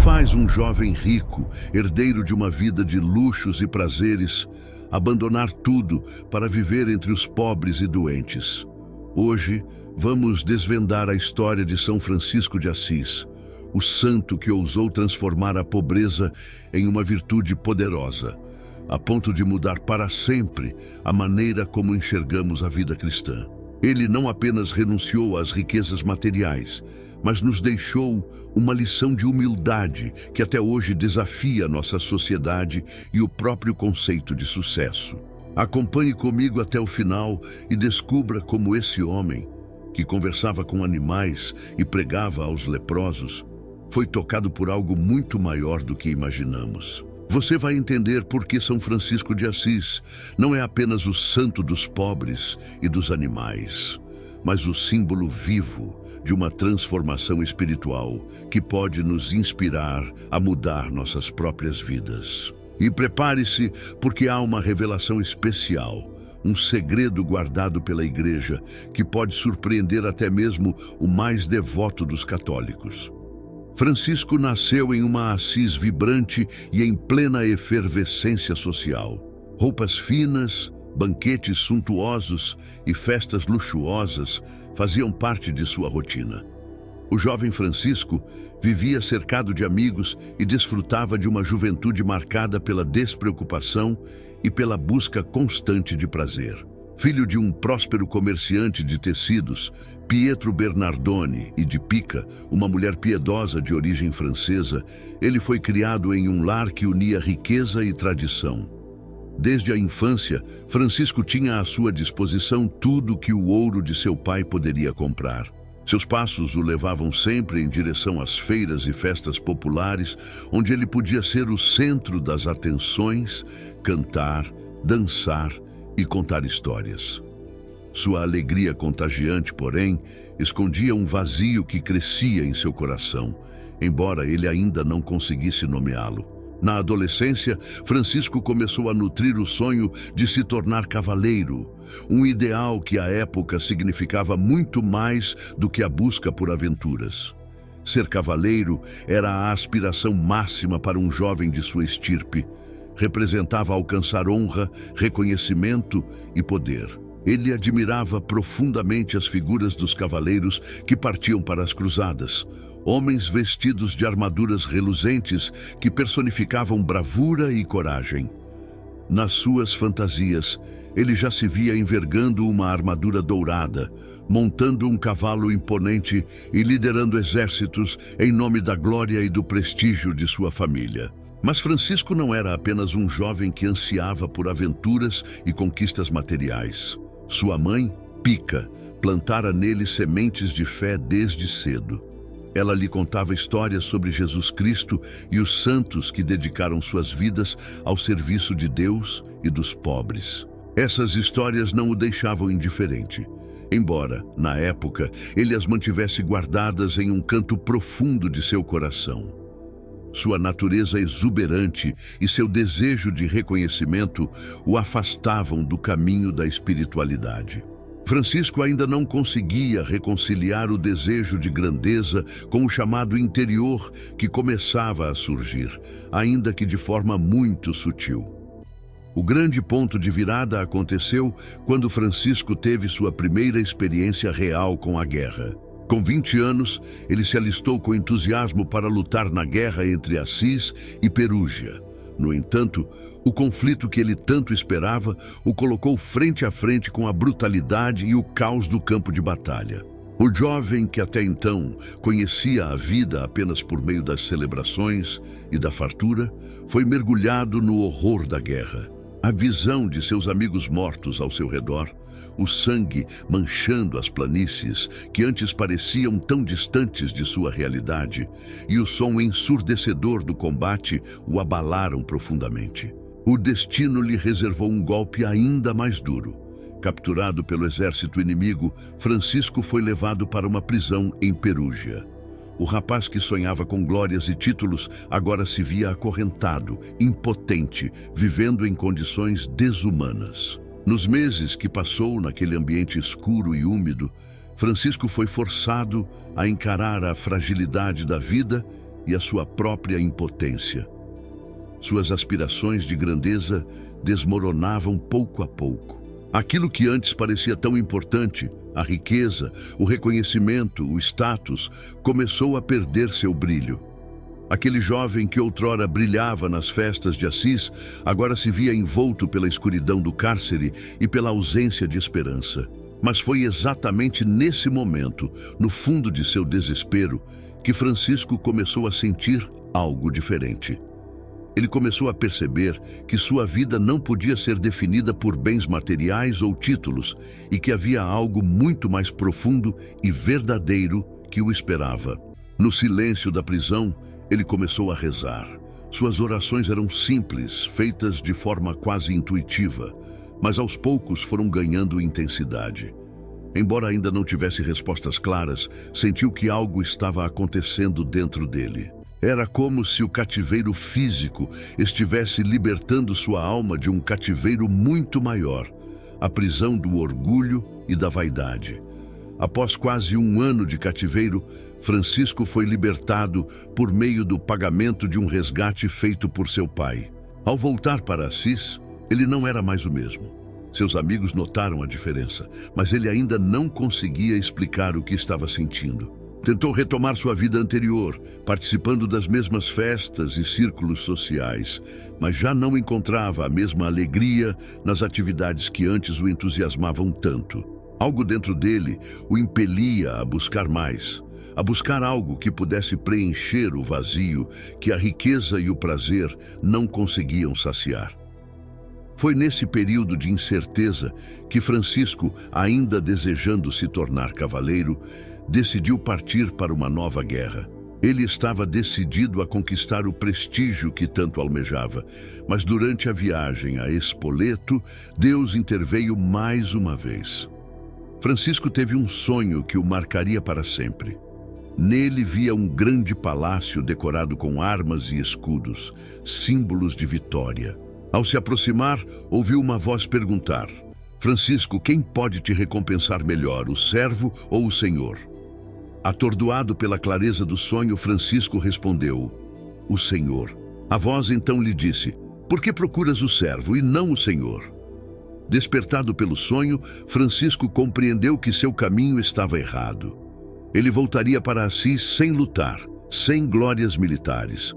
faz um jovem rico, herdeiro de uma vida de luxos e prazeres, abandonar tudo para viver entre os pobres e doentes? Hoje, vamos desvendar a história de São Francisco de Assis, o santo que ousou transformar a pobreza em uma virtude poderosa, a ponto de mudar para sempre a maneira como enxergamos a vida cristã. Ele não apenas renunciou às riquezas materiais, mas nos deixou uma lição de humildade que até hoje desafia nossa sociedade e o próprio conceito de sucesso. Acompanhe comigo até o final e descubra como esse homem, que conversava com animais e pregava aos leprosos, foi tocado por algo muito maior do que imaginamos. Você vai entender por que São Francisco de Assis não é apenas o santo dos pobres e dos animais, mas o símbolo vivo de uma transformação espiritual que pode nos inspirar a mudar nossas próprias vidas. E prepare-se, porque há uma revelação especial, um segredo guardado pela Igreja que pode surpreender até mesmo o mais devoto dos católicos. Francisco nasceu em uma Assis vibrante e em plena efervescência social. Roupas finas, banquetes suntuosos e festas luxuosas faziam parte de sua rotina. O jovem Francisco vivia cercado de amigos e desfrutava de uma juventude marcada pela despreocupação e pela busca constante de prazer. Filho de um próspero comerciante de tecidos, Pietro Bernardone, e de Pica, uma mulher piedosa de origem francesa, ele foi criado em um lar que unia riqueza e tradição. Desde a infância, Francisco tinha à sua disposição tudo que o ouro de seu pai poderia comprar. Seus passos o levavam sempre em direção às feiras e festas populares, onde ele podia ser o centro das atenções, cantar, dançar e contar histórias. Sua alegria contagiante, porém, escondia um vazio que crescia em seu coração, embora ele ainda não conseguisse nomeá-lo. Na adolescência, Francisco começou a nutrir o sonho de se tornar cavaleiro, um ideal que à época significava muito mais do que a busca por aventuras. Ser cavaleiro era a aspiração máxima para um jovem de sua estirpe. Representava alcançar honra, reconhecimento e poder. Ele admirava profundamente as figuras dos cavaleiros que partiam para as cruzadas, homens vestidos de armaduras reluzentes que personificavam bravura e coragem. Nas suas fantasias, ele já se via envergando uma armadura dourada, montando um cavalo imponente e liderando exércitos em nome da glória e do prestígio de sua família. Mas Francisco não era apenas um jovem que ansiava por aventuras e conquistas materiais. Sua mãe, Pica, plantara nele sementes de fé desde cedo. Ela lhe contava histórias sobre Jesus Cristo e os santos que dedicaram suas vidas ao serviço de Deus e dos pobres. Essas histórias não o deixavam indiferente, embora, na época, ele as mantivesse guardadas em um canto profundo de seu coração. Sua natureza exuberante e seu desejo de reconhecimento o afastavam do caminho da espiritualidade. Francisco ainda não conseguia reconciliar o desejo de grandeza com o chamado interior que começava a surgir, ainda que de forma muito sutil. O grande ponto de virada aconteceu quando Francisco teve sua primeira experiência real com a guerra. Com 20 anos, ele se alistou com entusiasmo para lutar na guerra entre Assis e Perúgia. No entanto, o conflito que ele tanto esperava o colocou frente a frente com a brutalidade e o caos do campo de batalha. O jovem que até então conhecia a vida apenas por meio das celebrações e da fartura, foi mergulhado no horror da guerra. A visão de seus amigos mortos ao seu redor, o sangue manchando as planícies que antes pareciam tão distantes de sua realidade, e o som ensurdecedor do combate o abalaram profundamente. O destino lhe reservou um golpe ainda mais duro. Capturado pelo exército inimigo, Francisco foi levado para uma prisão em Perúgia. O rapaz que sonhava com glórias e títulos agora se via acorrentado, impotente, vivendo em condições desumanas. Nos meses que passou naquele ambiente escuro e úmido, Francisco foi forçado a encarar a fragilidade da vida e a sua própria impotência. Suas aspirações de grandeza desmoronavam pouco a pouco. Aquilo que antes parecia tão importante, a riqueza, o reconhecimento, o status, começou a perder seu brilho. Aquele jovem que outrora brilhava nas festas de Assis, agora se via envolto pela escuridão do cárcere e pela ausência de esperança. Mas foi exatamente nesse momento, no fundo de seu desespero, que Francisco começou a sentir algo diferente. Ele começou a perceber que sua vida não podia ser definida por bens materiais ou títulos e que havia algo muito mais profundo e verdadeiro que o esperava. No silêncio da prisão, ele começou a rezar. Suas orações eram simples, feitas de forma quase intuitiva, mas aos poucos foram ganhando intensidade. Embora ainda não tivesse respostas claras, sentiu que algo estava acontecendo dentro dele. Era como se o cativeiro físico estivesse libertando sua alma de um cativeiro muito maior, a prisão do orgulho e da vaidade. Após quase um ano de cativeiro, Francisco foi libertado por meio do pagamento de um resgate feito por seu pai. Ao voltar para Assis, ele não era mais o mesmo. Seus amigos notaram a diferença, mas ele ainda não conseguia explicar o que estava sentindo. Tentou retomar sua vida anterior, participando das mesmas festas e círculos sociais, mas já não encontrava a mesma alegria nas atividades que antes o entusiasmavam tanto. Algo dentro dele o impelia a buscar mais, a buscar algo que pudesse preencher o vazio que a riqueza e o prazer não conseguiam saciar. Foi nesse período de incerteza que Francisco, ainda desejando se tornar cavaleiro, decidiu partir para uma nova guerra. Ele estava decidido a conquistar o prestígio que tanto almejava, mas durante a viagem a Spoleto, Deus interveio mais uma vez. Francisco teve um sonho que o marcaria para sempre. Nele via um grande palácio decorado com armas e escudos, símbolos de vitória. Ao se aproximar, ouviu uma voz perguntar: Francisco, quem pode te recompensar melhor, o servo ou o senhor? Atordoado pela clareza do sonho, Francisco respondeu: o Senhor. A voz então lhe disse: por que procuras o servo e não o Senhor? Despertado pelo sonho, Francisco compreendeu que seu caminho estava errado. Ele voltaria para Assis sem lutar, sem glórias militares.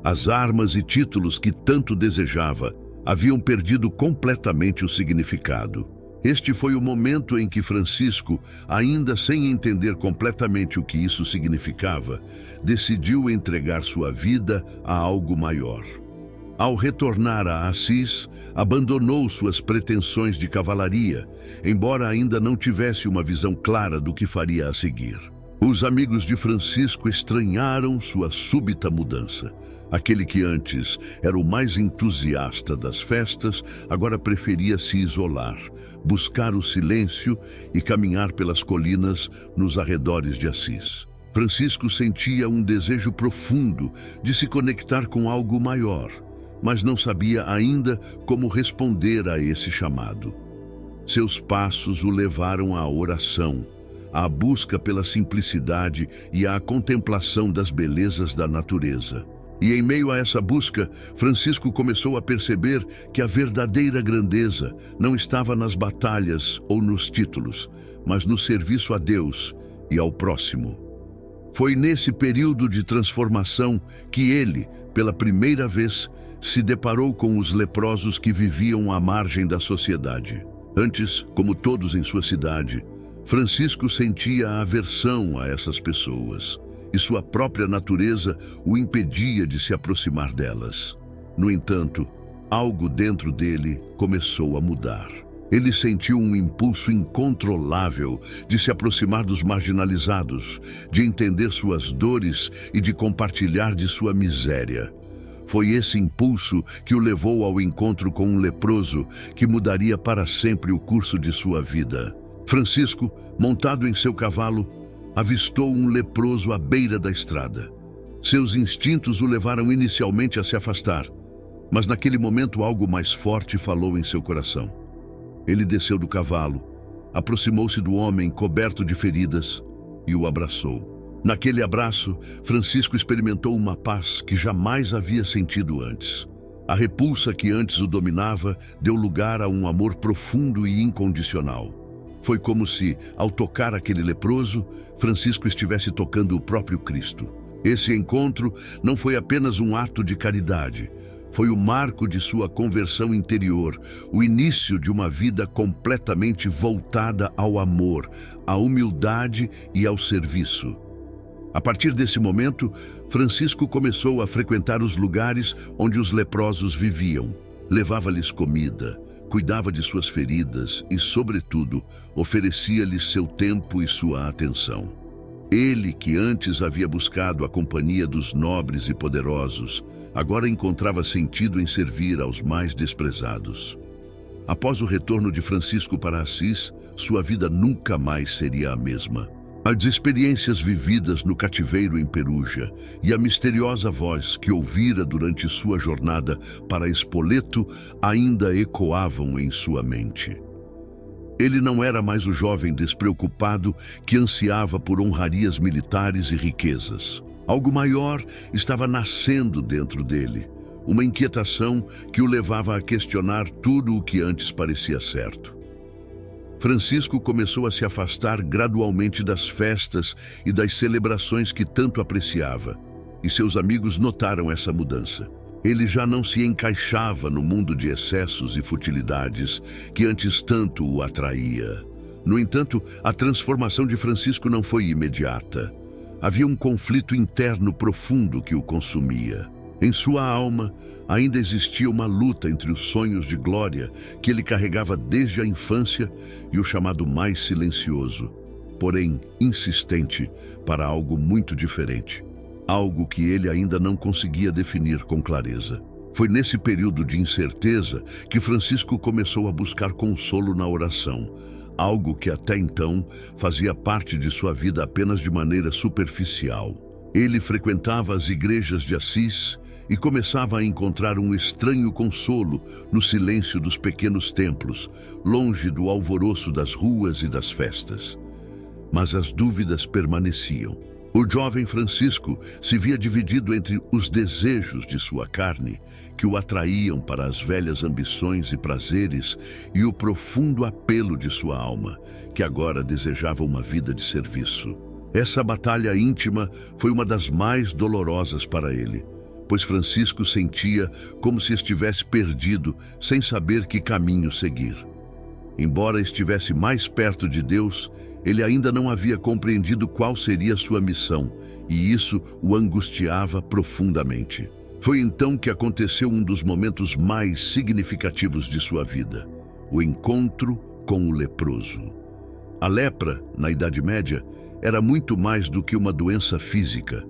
As armas e títulos que tanto desejava haviam perdido completamente o significado. Este foi o momento em que Francisco, ainda sem entender completamente o que isso significava, decidiu entregar sua vida a algo maior. Ao retornar a Assis, abandonou suas pretensões de cavalaria, embora ainda não tivesse uma visão clara do que faria a seguir. Os amigos de Francisco estranharam sua súbita mudança. Aquele que antes era o mais entusiasta das festas, agora preferia se isolar, buscar o silêncio e caminhar pelas colinas nos arredores de Assis. Francisco sentia um desejo profundo de se conectar com algo maior, mas não sabia ainda como responder a esse chamado. Seus passos o levaram à oração, à busca pela simplicidade e à contemplação das belezas da natureza. E em meio a essa busca, Francisco começou a perceber que a verdadeira grandeza não estava nas batalhas ou nos títulos, mas no serviço a Deus e ao próximo. Foi nesse período de transformação que ele, pela primeira vez, se deparou com os leprosos que viviam à margem da sociedade. Antes, como todos em sua cidade, Francisco sentia aversão a essas pessoas, e sua própria natureza o impedia de se aproximar delas. No entanto, algo dentro dele começou a mudar. Ele sentiu um impulso incontrolável de se aproximar dos marginalizados, de entender suas dores e de compartilhar de sua miséria. Foi esse impulso que o levou ao encontro com um leproso que mudaria para sempre o curso de sua vida. Francisco, montado em seu cavalo, avistou um leproso à beira da estrada. Seus instintos o levaram inicialmente a se afastar, mas naquele momento algo mais forte falou em seu coração. Ele desceu do cavalo, aproximou-se do homem coberto de feridas e o abraçou. Naquele abraço, Francisco experimentou uma paz que jamais havia sentido antes. A repulsa que antes o dominava deu lugar a um amor profundo e incondicional. Foi como se, ao tocar aquele leproso, Francisco estivesse tocando o próprio Cristo. Esse encontro não foi apenas um ato de caridade, foi o marco de sua conversão interior, o início de uma vida completamente voltada ao amor, à humildade e ao serviço. A partir desse momento, Francisco começou a frequentar os lugares onde os leprosos viviam. Levava-lhes comida, cuidava de suas feridas e, sobretudo, oferecia-lhes seu tempo e sua atenção. Ele, que antes havia buscado a companhia dos nobres e poderosos, agora encontrava sentido em servir aos mais desprezados. Após o retorno de Francisco para Assis, sua vida nunca mais seria a mesma. As experiências vividas no cativeiro em Perugia e a misteriosa voz que ouvira durante sua jornada para Spoleto ainda ecoavam em sua mente. Ele não era mais o jovem despreocupado que ansiava por honrarias militares e riquezas. Algo maior estava nascendo dentro dele, uma inquietação que o levava a questionar tudo o que antes parecia certo. Francisco começou a se afastar gradualmente das festas e das celebrações que tanto apreciava, e seus amigos notaram essa mudança. Ele já não se encaixava no mundo de excessos e futilidades que antes tanto o atraía. No entanto, a transformação de Francisco não foi imediata. Havia um conflito interno profundo que o consumia. Em sua alma, ainda existia uma luta entre os sonhos de glória que ele carregava desde a infância e o chamado mais silencioso, porém insistente, para algo muito diferente. Algo que ele ainda não conseguia definir com clareza. Foi nesse período de incerteza que Francisco começou a buscar consolo na oração, algo que até então fazia parte de sua vida apenas de maneira superficial. Ele frequentava as igrejas de Assis e começava a encontrar um estranho consolo no silêncio dos pequenos templos, longe do alvoroço das ruas e das festas. Mas as dúvidas permaneciam. O jovem Francisco se via dividido entre os desejos de sua carne, que o atraíam para as velhas ambições e prazeres, e o profundo apelo de sua alma, que agora desejava uma vida de serviço. Essa batalha íntima foi uma das mais dolorosas para ele, pois Francisco sentia como se estivesse perdido, sem saber que caminho seguir. Embora estivesse mais perto de Deus, ele ainda não havia compreendido qual seria sua missão, e isso o angustiava profundamente. Foi então que aconteceu um dos momentos mais significativos de sua vida: o encontro com o leproso. A lepra, na Idade Média, era muito mais do que uma doença física.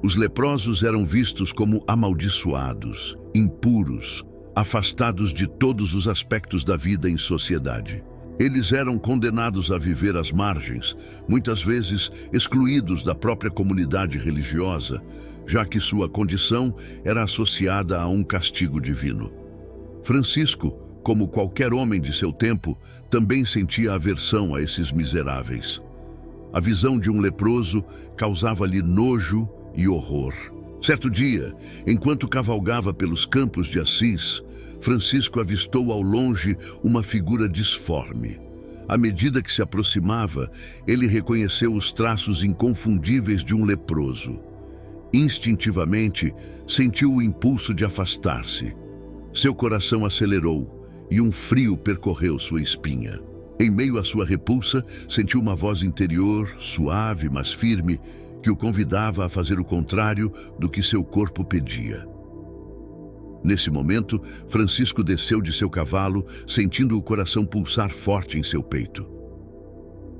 Os leprosos eram vistos como amaldiçoados, impuros, afastados de todos os aspectos da vida em sociedade. Eles eram condenados a viver às margens, muitas vezes excluídos da própria comunidade religiosa, já que sua condição era associada a um castigo divino. Francisco, como qualquer homem de seu tempo, também sentia aversão a esses miseráveis. A visão de um leproso causava-lhe nojo e horror. Certo dia, enquanto cavalgava pelos campos de Assis, Francisco avistou ao longe uma figura disforme. À medida que se aproximava, ele reconheceu os traços inconfundíveis de um leproso. Instintivamente, sentiu o impulso de afastar-se. Seu coração acelerou e um frio percorreu sua espinha. Em meio à sua repulsa, sentiu uma voz interior, suave, mas firme, que o convidava a fazer o contrário do que seu corpo pedia. Nesse momento, Francisco desceu de seu cavalo, sentindo o coração pulsar forte em seu peito.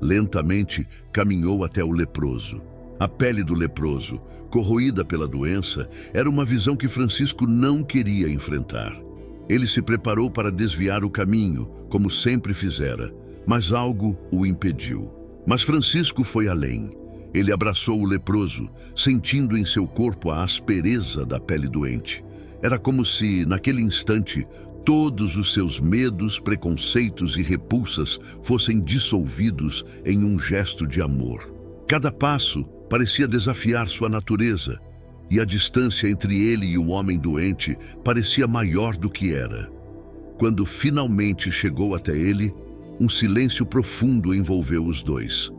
Lentamente, caminhou até o leproso. A pele do leproso, corroída pela doença, era uma visão que Francisco não queria enfrentar. Ele se preparou para desviar o caminho, como sempre fizera, mas algo o impediu. Mas Francisco foi além. Ele abraçou o leproso, sentindo em seu corpo a aspereza da pele doente. Era como se, naquele instante, todos os seus medos, preconceitos e repulsas fossem dissolvidos em um gesto de amor. Cada passo parecia desafiar sua natureza, e a distância entre ele e o homem doente parecia maior do que era. Quando finalmente chegou até ele, um silêncio profundo envolveu os dois.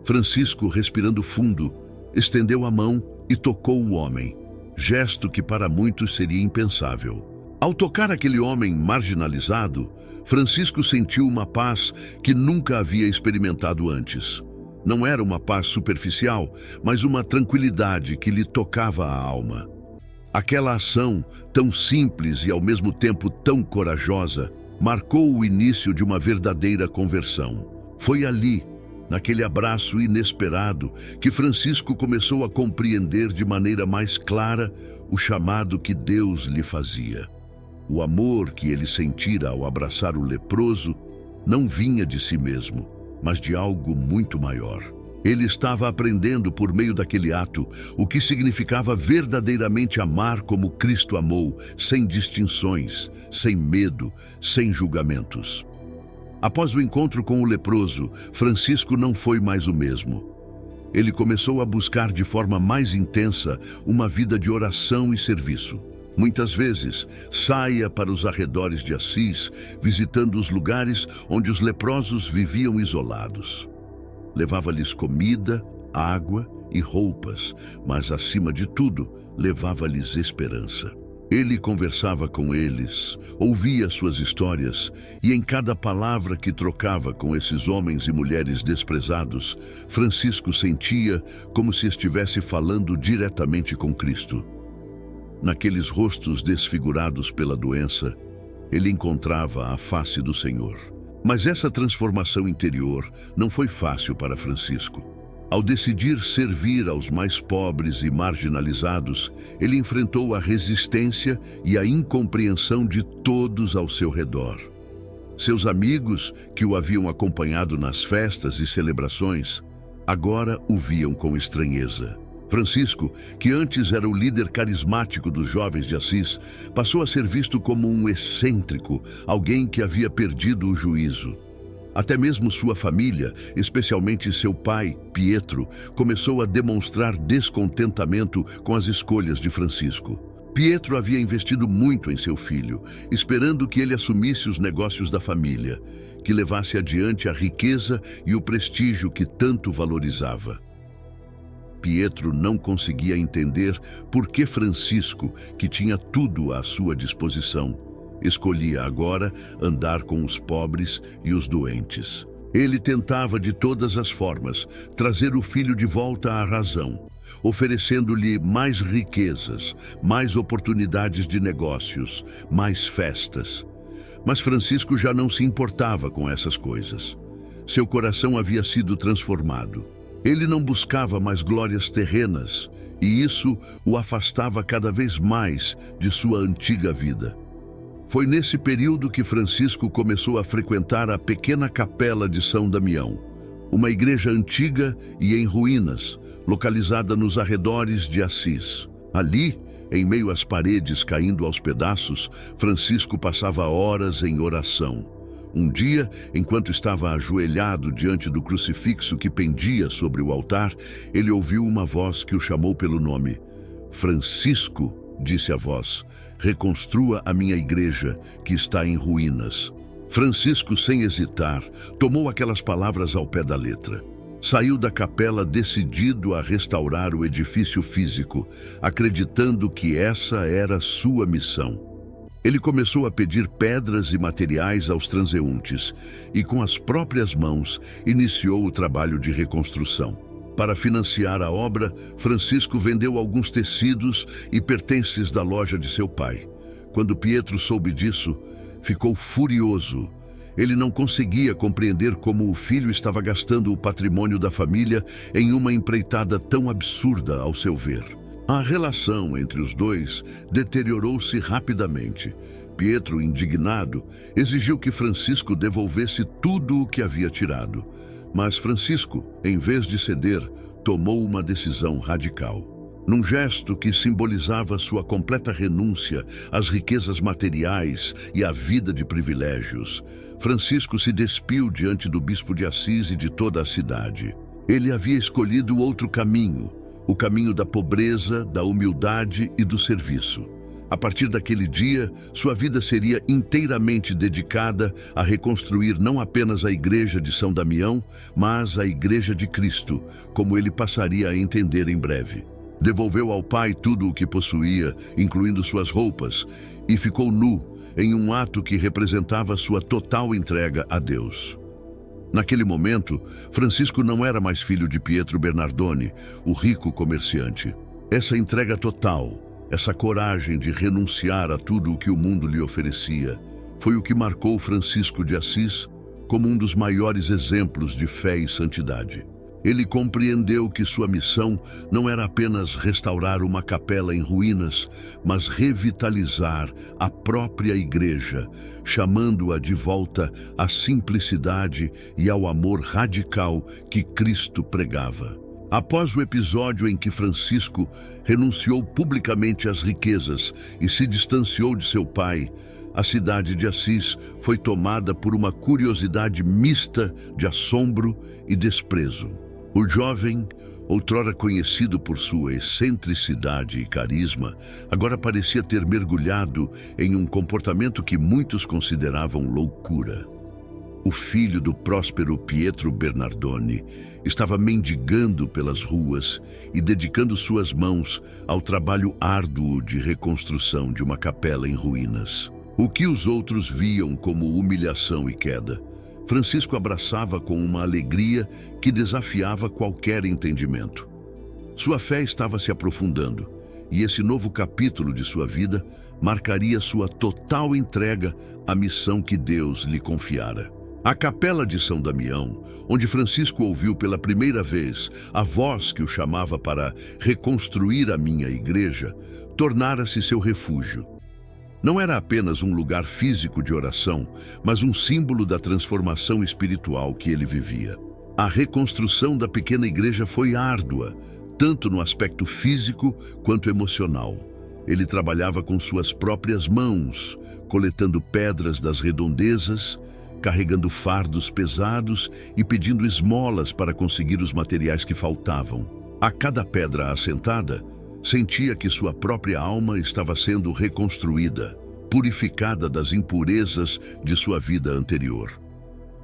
Francisco, respirando fundo, estendeu a mão e tocou o homem, gesto que para muitos seria impensável. Ao tocar aquele homem marginalizado, Francisco sentiu uma paz que nunca havia experimentado antes. Não era uma paz superficial, mas uma tranquilidade que lhe tocava a alma. Aquela ação, tão simples e ao mesmo tempo tão corajosa, marcou o início de uma verdadeira conversão. Foi ali, naquele abraço inesperado, que Francisco começou a compreender de maneira mais clara o chamado que Deus lhe fazia. O amor que ele sentira ao abraçar o leproso não vinha de si mesmo, mas de algo muito maior. Ele estava aprendendo por meio daquele ato o que significava verdadeiramente amar como Cristo amou, sem distinções, sem medo, sem julgamentos. Após o encontro com o leproso, Francisco não foi mais o mesmo. Ele começou a buscar de forma mais intensa uma vida de oração e serviço. Muitas vezes, saía para os arredores de Assis, visitando os lugares onde os leprosos viviam isolados. Levava-lhes comida, água e roupas, mas, acima de tudo, levava-lhes esperança. Ele conversava com eles, ouvia suas histórias, e em cada palavra que trocava com esses homens e mulheres desprezados, Francisco sentia como se estivesse falando diretamente com Cristo. Naqueles rostos desfigurados pela doença, ele encontrava a face do Senhor. Mas essa transformação interior não foi fácil para Francisco. Ao decidir servir aos mais pobres e marginalizados, ele enfrentou a resistência e a incompreensão de todos ao seu redor. Seus amigos, que o haviam acompanhado nas festas e celebrações, agora o viam com estranheza. Francisco, que antes era o líder carismático dos jovens de Assis, passou a ser visto como um excêntrico, alguém que havia perdido o juízo. Até mesmo sua família, especialmente seu pai, Pietro, começou a demonstrar descontentamento com as escolhas de Francisco. Pietro havia investido muito em seu filho, esperando que ele assumisse os negócios da família, que levasse adiante a riqueza e o prestígio que tanto valorizava. Pietro não conseguia entender por que Francisco, que tinha tudo à sua disposição, escolhia agora andar com os pobres e os doentes. Ele tentava de todas as formas trazer o filho de volta à razão, oferecendo-lhe mais riquezas, mais oportunidades de negócios, mais festas. Mas Francisco já não se importava com essas coisas. Seu coração havia sido transformado. Ele não buscava mais glórias terrenas, e isso o afastava cada vez mais de sua antiga vida. Foi nesse período que Francisco começou a frequentar a pequena capela de São Damião, uma igreja antiga e em ruínas, localizada nos arredores de Assis. Ali, em meio às paredes caindo aos pedaços, Francisco passava horas em oração. Um dia, enquanto estava ajoelhado diante do crucifixo que pendia sobre o altar, ele ouviu uma voz que o chamou pelo nome. Francisco, disse a voz, reconstrua a minha igreja, que está em ruínas. Francisco, sem hesitar, tomou aquelas palavras ao pé da letra. Saiu da capela decidido a restaurar o edifício físico, acreditando que essa era sua missão. Ele começou a pedir pedras e materiais aos transeuntes e, com as próprias mãos, iniciou o trabalho de reconstrução. Para financiar a obra, Francisco vendeu alguns tecidos e pertences da loja de seu pai. Quando Pietro soube disso, ficou furioso. Ele não conseguia compreender como o filho estava gastando o patrimônio da família em uma empreitada tão absurda ao seu ver. A relação entre os dois deteriorou-se rapidamente. Pietro, indignado, exigiu que Francisco devolvesse tudo o que havia tirado. Mas Francisco, em vez de ceder, tomou uma decisão radical. Num gesto que simbolizava sua completa renúncia às riquezas materiais e à vida de privilégios, Francisco se despiu diante do bispo de Assis e de toda a cidade. Ele havia escolhido outro caminho, o caminho da pobreza, da humildade e do serviço. A partir daquele dia, sua vida seria inteiramente dedicada a reconstruir não apenas a Igreja de São Damião, mas a Igreja de Cristo, como ele passaria a entender em breve. Devolveu ao Pai tudo o que possuía, incluindo suas roupas, e ficou nu, em um ato que representava sua total entrega a Deus. Naquele momento, Francisco não era mais filho de Pietro Bernardoni, o rico comerciante. Essa entrega total, essa coragem de renunciar a tudo o que o mundo lhe oferecia, foi o que marcou Francisco de Assis como um dos maiores exemplos de fé e santidade. Ele compreendeu que sua missão não era apenas restaurar uma capela em ruínas, mas revitalizar a própria igreja, chamando-a de volta à simplicidade e ao amor radical que Cristo pregava. Após o episódio em que Francisco renunciou publicamente às riquezas e se distanciou de seu pai, a cidade de Assis foi tomada por uma curiosidade mista de assombro e desprezo. O jovem, outrora conhecido por sua excentricidade e carisma, agora parecia ter mergulhado em um comportamento que muitos consideravam loucura. O filho do próspero Pietro Bernardoni estava mendigando pelas ruas e dedicando suas mãos ao trabalho árduo de reconstrução de uma capela em ruínas. O que os outros viam como humilhação e queda, Francisco abraçava com uma alegria que desafiava qualquer entendimento. Sua fé estava se aprofundando, e esse novo capítulo de sua vida marcaria sua total entrega à missão que Deus lhe confiara. A capela de São Damião, onde Francisco ouviu pela primeira vez a voz que o chamava para reconstruir a minha igreja, tornara-se seu refúgio. Não era apenas um lugar físico de oração, mas um símbolo da transformação espiritual que ele vivia. A reconstrução da pequena igreja foi árdua, tanto no aspecto físico quanto emocional. Ele trabalhava com suas próprias mãos, coletando pedras das redondezas, carregando fardos pesados e pedindo esmolas para conseguir os materiais que faltavam. A cada pedra assentada, sentia que sua própria alma estava sendo reconstruída, purificada das impurezas de sua vida anterior.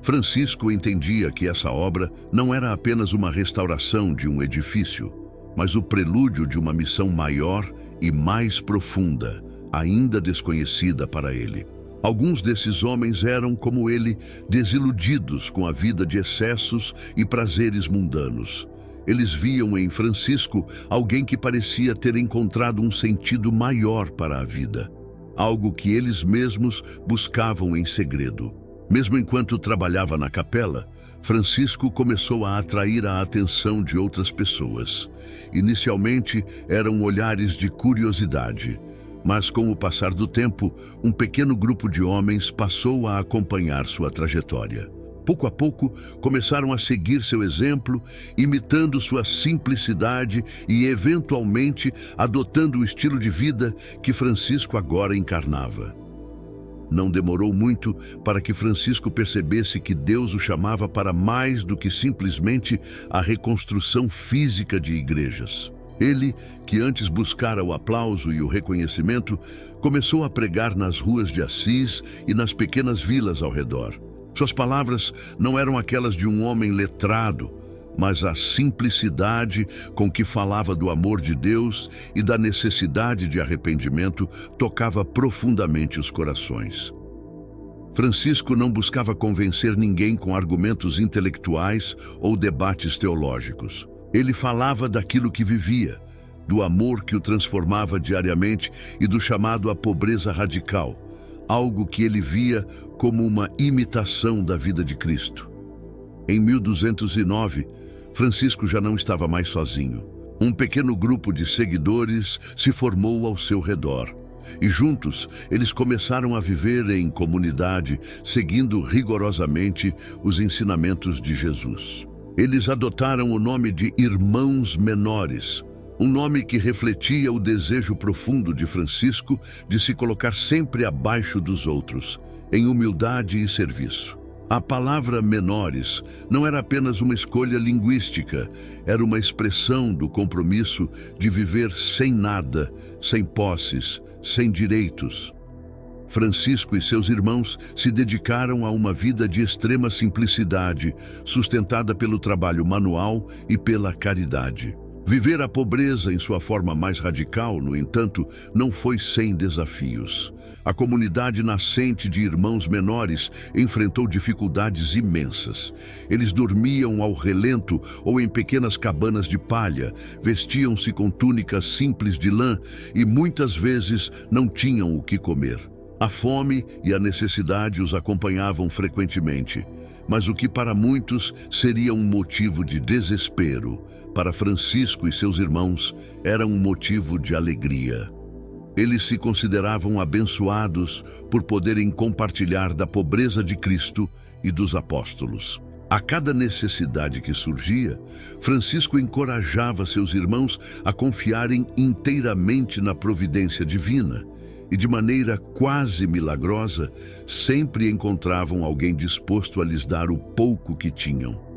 Francisco entendia que essa obra não era apenas uma restauração de um edifício, mas o prelúdio de uma missão maior e mais profunda, ainda desconhecida para ele. Alguns desses homens eram, como ele, desiludidos com a vida de excessos e prazeres mundanos. Eles viam em Francisco alguém que parecia ter encontrado um sentido maior para a vida, algo que eles mesmos buscavam em segredo. Mesmo enquanto trabalhava na capela, Francisco começou a atrair a atenção de outras pessoas. Inicialmente eram olhares de curiosidade, mas com o passar do tempo, um pequeno grupo de homens passou a acompanhar sua trajetória. Pouco a pouco, começaram a seguir seu exemplo, imitando sua simplicidade e, eventualmente, adotando o estilo de vida que Francisco agora encarnava. Não demorou muito para que Francisco percebesse que Deus o chamava para mais do que simplesmente a reconstrução física de igrejas. Ele, que antes buscara o aplauso e o reconhecimento, começou a pregar nas ruas de Assis e nas pequenas vilas ao redor. Suas palavras não eram aquelas de um homem letrado, mas a simplicidade com que falava do amor de Deus e da necessidade de arrependimento tocava profundamente os corações. Francisco não buscava convencer ninguém com argumentos intelectuais ou debates teológicos. Ele falava daquilo que vivia, do amor que o transformava diariamente e do chamado à pobreza radical, algo que ele via como uma imitação da vida de Cristo. Em 1209, Francisco já não estava mais sozinho. Um pequeno grupo de seguidores se formou ao seu redor, e juntos eles começaram a viver em comunidade, seguindo rigorosamente os ensinamentos de Jesus. Eles adotaram o nome de Irmãos Menores, um nome que refletia o desejo profundo de Francisco de se colocar sempre abaixo dos outros, em humildade e serviço. A palavra menores não era apenas uma escolha linguística, era uma expressão do compromisso de viver sem nada, sem posses, sem direitos. Francisco e seus irmãos se dedicaram a uma vida de extrema simplicidade, sustentada pelo trabalho manual e pela caridade. Viver a pobreza em sua forma mais radical, no entanto, não foi sem desafios. A comunidade nascente de irmãos menores enfrentou dificuldades imensas. Eles dormiam ao relento ou em pequenas cabanas de palha, vestiam-se com túnicas simples de lã e muitas vezes não tinham o que comer. A fome e a necessidade os acompanhavam frequentemente, mas o que para muitos seria um motivo de desespero, para Francisco e seus irmãos era um motivo de alegria. Eles se consideravam abençoados por poderem compartilhar da pobreza de Cristo e dos apóstolos. A cada necessidade que surgia, Francisco encorajava seus irmãos a confiarem inteiramente na providência divina, e de maneira quase milagrosa, sempre encontravam alguém disposto a lhes dar o pouco que tinham.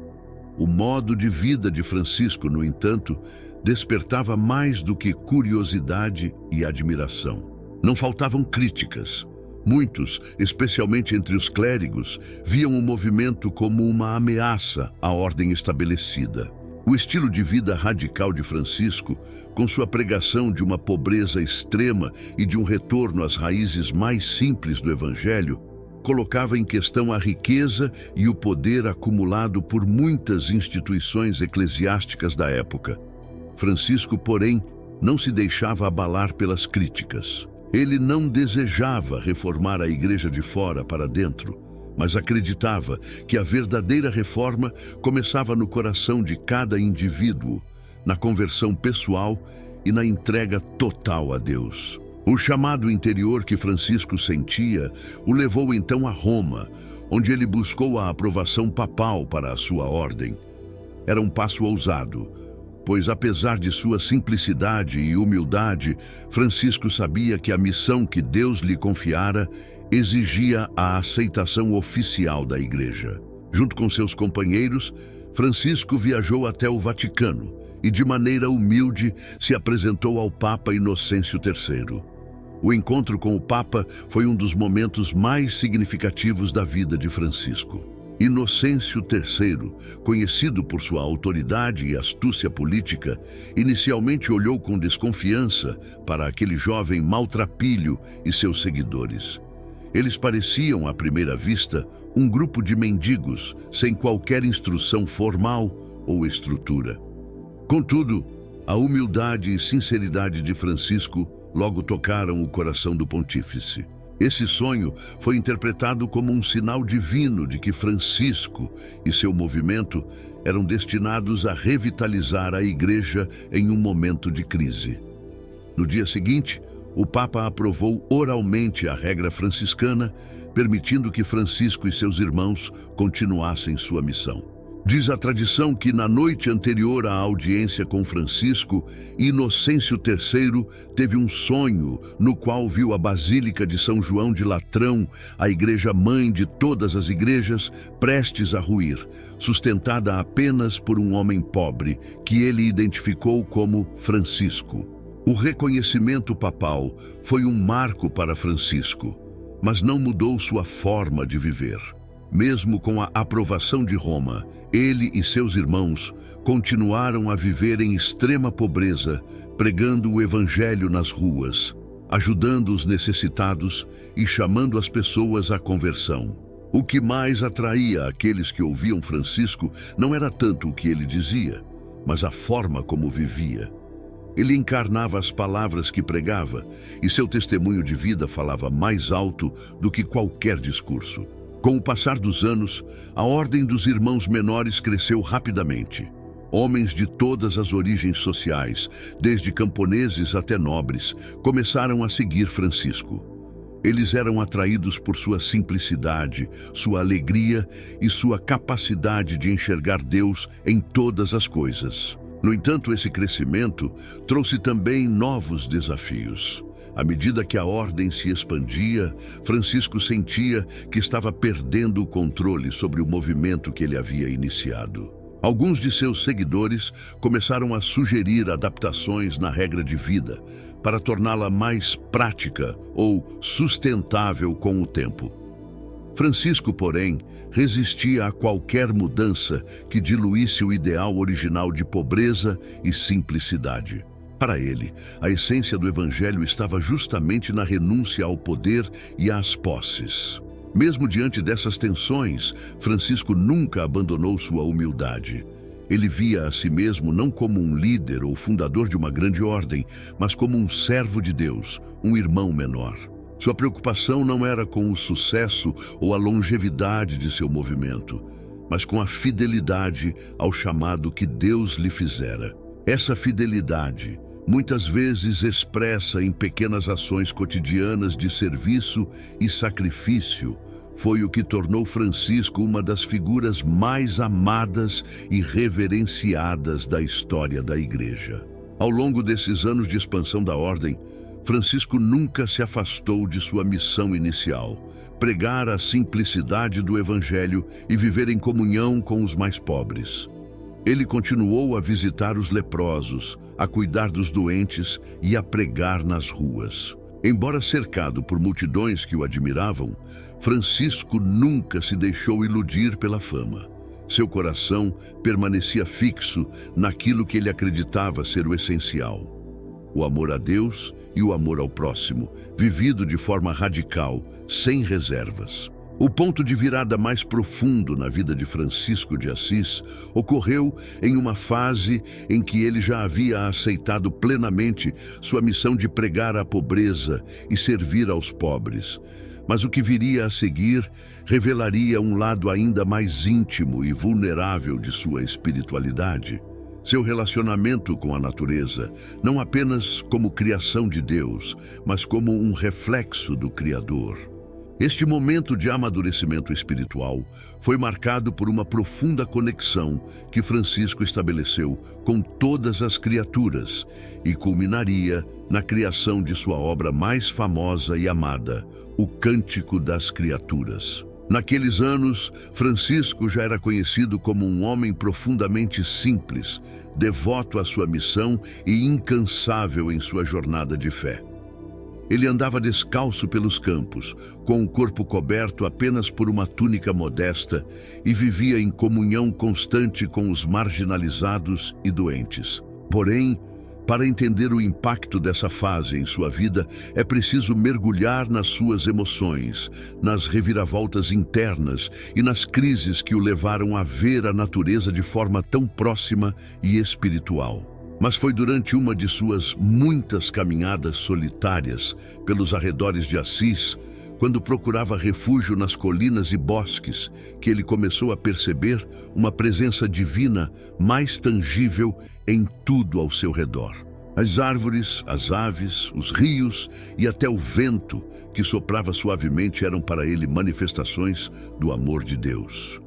O modo de vida de Francisco, no entanto, despertava mais do que curiosidade e admiração. Não faltavam críticas. Muitos, especialmente entre os clérigos, viam o movimento como uma ameaça à ordem estabelecida. O estilo de vida radical de Francisco, com sua pregação de uma pobreza extrema e de um retorno às raízes mais simples do Evangelho, colocava em questão a riqueza e o poder acumulado por muitas instituições eclesiásticas da época. Francisco, porém, não se deixava abalar pelas críticas. Ele não desejava reformar a igreja de fora para dentro, mas acreditava que a verdadeira reforma começava no coração de cada indivíduo, na conversão pessoal e na entrega total a Deus. O chamado interior que Francisco sentia o levou então a Roma, onde ele buscou a aprovação papal para a sua ordem. Era um passo ousado, pois apesar de sua simplicidade e humildade, Francisco sabia que a missão que Deus lhe confiara exigia a aceitação oficial da Igreja. Junto com seus companheiros, Francisco viajou até o Vaticano e, de maneira humilde, se apresentou ao Papa Inocêncio III. O encontro com o Papa foi um dos momentos mais significativos da vida de Francisco. Inocêncio III, conhecido por sua autoridade e astúcia política, inicialmente olhou com desconfiança para aquele jovem maltrapilho e seus seguidores. Eles pareciam, à primeira vista, um grupo de mendigos, sem qualquer instrução formal ou estrutura. Contudo, a humildade e sinceridade de Francisco logo tocaram o coração do pontífice. Esse sonho foi interpretado como um sinal divino de que Francisco e seu movimento eram destinados a revitalizar a Igreja em um momento de crise. No dia seguinte, o Papa aprovou oralmente a regra franciscana, permitindo que Francisco e seus irmãos continuassem sua missão. Diz a tradição que na noite anterior à audiência com Francisco, Inocêncio III teve um sonho no qual viu a Basílica de São João de Latrão, a igreja mãe de todas as igrejas, prestes a ruir, sustentada apenas por um homem pobre, que ele identificou como Francisco. O reconhecimento papal foi um marco para Francisco, mas não mudou sua forma de viver. Mesmo com a aprovação de Roma, ele e seus irmãos continuaram a viver em extrema pobreza, pregando o Evangelho nas ruas, ajudando os necessitados e chamando as pessoas à conversão. O que mais atraía aqueles que ouviam Francisco não era tanto o que ele dizia, mas a forma como vivia. Ele encarnava as palavras que pregava, e seu testemunho de vida falava mais alto do que qualquer discurso. Com o passar dos anos, a ordem dos irmãos menores cresceu rapidamente. Homens de todas as origens sociais, desde camponeses até nobres, começaram a seguir Francisco. Eles eram atraídos por sua simplicidade, sua alegria e sua capacidade de enxergar Deus em todas as coisas. No entanto, esse crescimento trouxe também novos desafios. À medida que a ordem se expandia, Francisco sentia que estava perdendo o controle sobre o movimento que ele havia iniciado. Alguns de seus seguidores começaram a sugerir adaptações na regra de vida para torná-la mais prática ou sustentável com o tempo. Francisco, porém, resistia a qualquer mudança que diluísse o ideal original de pobreza e simplicidade. Para ele, a essência do Evangelho estava justamente na renúncia ao poder e às posses. Mesmo diante dessas tensões, Francisco nunca abandonou sua humildade. Ele via a si mesmo não como um líder ou fundador de uma grande ordem, mas como um servo de Deus, um irmão menor. Sua preocupação não era com o sucesso ou a longevidade de seu movimento, mas com a fidelidade ao chamado que Deus lhe fizera. Essa fidelidade, muitas vezes expressa em pequenas ações cotidianas de serviço e sacrifício, foi o que tornou Francisco uma das figuras mais amadas e reverenciadas da história da Igreja. Ao longo desses anos de expansão da ordem, Francisco nunca se afastou de sua missão inicial: pregar a simplicidade do Evangelho e viver em comunhão com os mais pobres. Ele continuou a visitar os leprosos, a cuidar dos doentes e a pregar nas ruas. Embora cercado por multidões que o admiravam, Francisco nunca se deixou iludir pela fama. Seu coração permanecia fixo naquilo que ele acreditava ser o essencial: o amor a Deus e o amor ao próximo, vivido de forma radical, sem reservas. O ponto de virada mais profundo na vida de Francisco de Assis ocorreu em uma fase em que ele já havia aceitado plenamente sua missão de pregar a pobreza e servir aos pobres. Mas o que viria a seguir revelaria um lado ainda mais íntimo e vulnerável de sua espiritualidade. Seu relacionamento com a natureza, não apenas como criação de Deus, mas como um reflexo do Criador. Este momento de amadurecimento espiritual foi marcado por uma profunda conexão que Francisco estabeleceu com todas as criaturas e culminaria na criação de sua obra mais famosa e amada, o Cântico das Criaturas. Naqueles anos, Francisco já era conhecido como um homem profundamente simples, devoto à sua missão e incansável em sua jornada de fé. Ele andava descalço pelos campos, com o corpo coberto apenas por uma túnica modesta, e vivia em comunhão constante com os marginalizados e doentes. Porém, para entender o impacto dessa fase em sua vida, é preciso mergulhar nas suas emoções, nas reviravoltas internas e nas crises que o levaram a ver a natureza de forma tão próxima e espiritual. Mas foi durante uma de suas muitas caminhadas solitárias pelos arredores de Assis, quando procurava refúgio nas colinas e bosques, que ele começou a perceber uma presença divina mais tangível em tudo ao seu redor. As árvores, as aves, os rios e até o vento que soprava suavemente eram para ele manifestações do amor de Deus.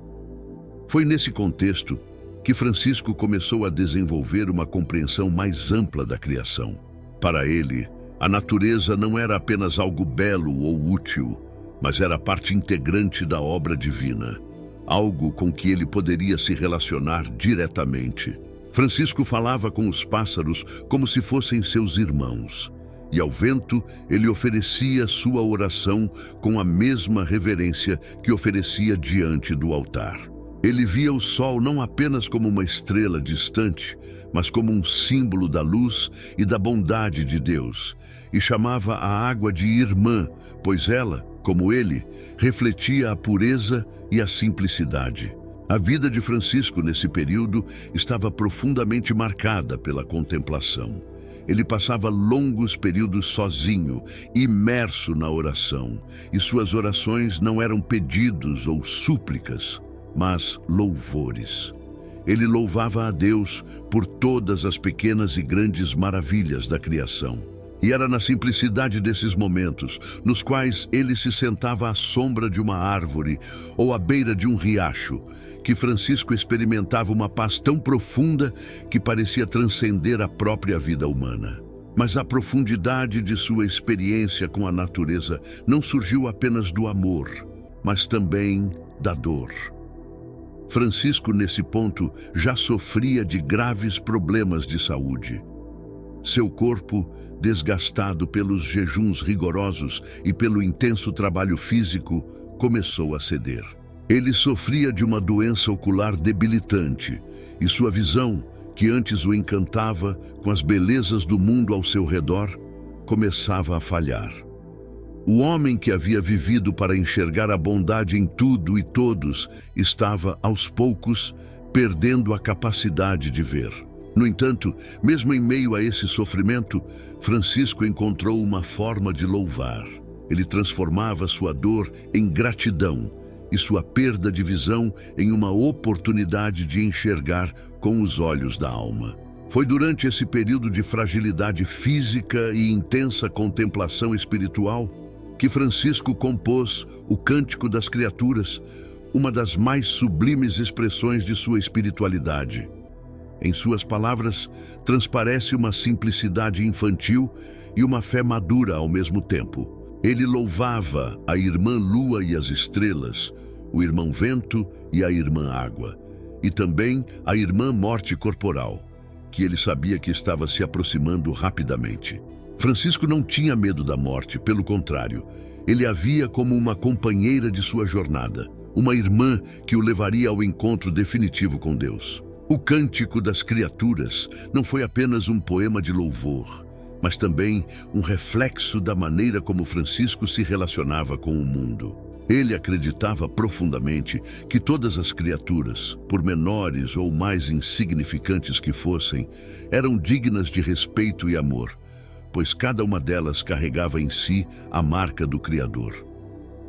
Foi nesse contexto que Francisco começou a desenvolver uma compreensão mais ampla da criação. Para ele, a natureza não era apenas algo belo ou útil, mas era parte integrante da obra divina, algo com que ele poderia se relacionar diretamente. Francisco falava com os pássaros como se fossem seus irmãos, e ao vento ele oferecia sua oração com a mesma reverência que oferecia diante do altar. Ele via o sol não apenas como uma estrela distante, mas como um símbolo da luz e da bondade de Deus, e chamava a água de irmã, pois ela, como ele, refletia a pureza e a simplicidade. A vida de Francisco nesse período estava profundamente marcada pela contemplação. Ele passava longos períodos sozinho, imerso na oração, e suas orações não eram pedidos ou súplicas, mas louvores. Ele louvava a Deus por todas as pequenas e grandes maravilhas da criação. E era na simplicidade desses momentos, nos quais ele se sentava à sombra de uma árvore ou à beira de um riacho, que Francisco experimentava uma paz tão profunda que parecia transcender a própria vida humana. Mas a profundidade de sua experiência com a natureza não surgiu apenas do amor, mas também da dor. Francisco, nesse ponto, já sofria de graves problemas de saúde. Seu corpo, desgastado pelos jejuns rigorosos e pelo intenso trabalho físico, começou a ceder. Ele sofria de uma doença ocular debilitante e sua visão, que antes o encantava com as belezas do mundo ao seu redor, começava a falhar. O homem que havia vivido para enxergar a bondade em tudo e todos estava, aos poucos, perdendo a capacidade de ver. No entanto, mesmo em meio a esse sofrimento, Francisco encontrou uma forma de louvar. Ele transformava sua dor em gratidão e sua perda de visão em uma oportunidade de enxergar com os olhos da alma. Foi durante esse período de fragilidade física e intensa contemplação espiritual que Francisco compôs o Cântico das Criaturas, uma das mais sublimes expressões de sua espiritualidade. Em suas palavras, transparece uma simplicidade infantil e uma fé madura ao mesmo tempo. Ele louvava a irmã Lua e as estrelas, o irmão Vento e a irmã Água, e também a irmã Morte corporal, que ele sabia que estava se aproximando rapidamente. Francisco não tinha medo da morte, pelo contrário, ele a via como uma companheira de sua jornada, uma irmã que o levaria ao encontro definitivo com Deus. O Cântico das Criaturas não foi apenas um poema de louvor, mas também um reflexo da maneira como Francisco se relacionava com o mundo. Ele acreditava profundamente que todas as criaturas, por menores ou mais insignificantes que fossem, eram dignas de respeito e amor, pois cada uma delas carregava em si a marca do Criador.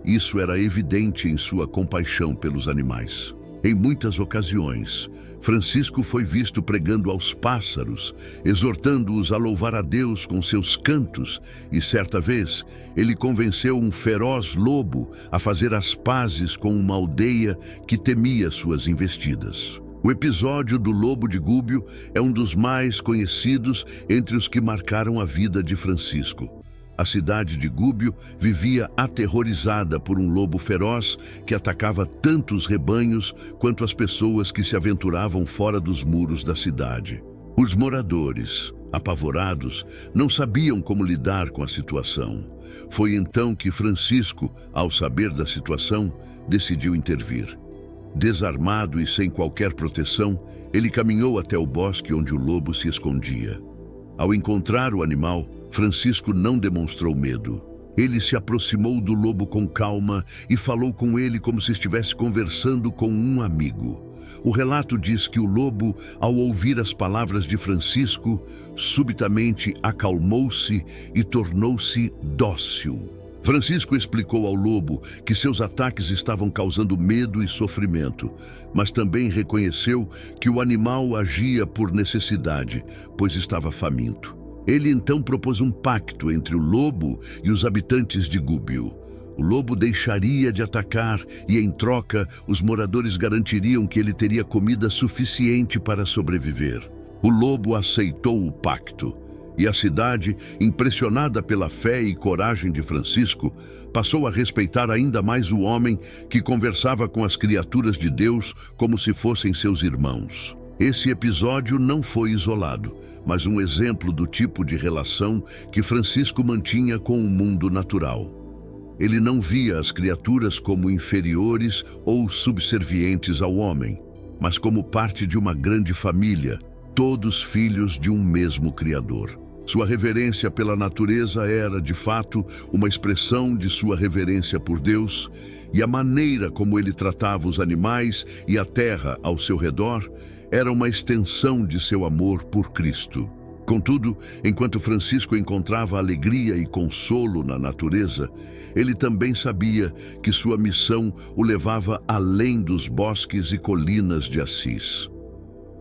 Isso era evidente em sua compaixão pelos animais. Em muitas ocasiões, Francisco foi visto pregando aos pássaros, exortando-os a louvar a Deus com seus cantos, e certa vez ele convenceu um feroz lobo a fazer as pazes com uma aldeia que temia suas investidas. O episódio do Lobo de Gúbio é um dos mais conhecidos entre os que marcaram a vida de Francisco. A cidade de Gúbio vivia aterrorizada por um lobo feroz que atacava tanto os rebanhos quanto as pessoas que se aventuravam fora dos muros da cidade. Os moradores, apavorados, não sabiam como lidar com a situação. Foi então que Francisco, ao saber da situação, decidiu intervir. Desarmado e sem qualquer proteção, ele caminhou até o bosque onde o lobo se escondia. Ao encontrar o animal, Francisco não demonstrou medo. Ele se aproximou do lobo com calma e falou com ele como se estivesse conversando com um amigo. O relato diz que o lobo, ao ouvir as palavras de Francisco, subitamente acalmou-se e tornou-se dócil. Francisco explicou ao lobo que seus ataques estavam causando medo e sofrimento, mas também reconheceu que o animal agia por necessidade, pois estava faminto. Ele então propôs um pacto entre o lobo e os habitantes de Gúbio. O lobo deixaria de atacar e, em troca, os moradores garantiriam que ele teria comida suficiente para sobreviver. O lobo aceitou o pacto. E a cidade, impressionada pela fé e coragem de Francisco, passou a respeitar ainda mais o homem que conversava com as criaturas de Deus como se fossem seus irmãos. Esse episódio não foi isolado, mas um exemplo do tipo de relação que Francisco mantinha com o mundo natural. Ele não via as criaturas como inferiores ou subservientes ao homem, mas como parte de uma grande família, todos filhos de um mesmo Criador. Sua reverência pela natureza era, de fato, uma expressão de sua reverência por Deus, e a maneira como ele tratava os animais e a terra ao seu redor era uma extensão de seu amor por Cristo. Contudo, enquanto Francisco encontrava alegria e consolo na natureza, ele também sabia que sua missão o levava além dos bosques e colinas de Assis.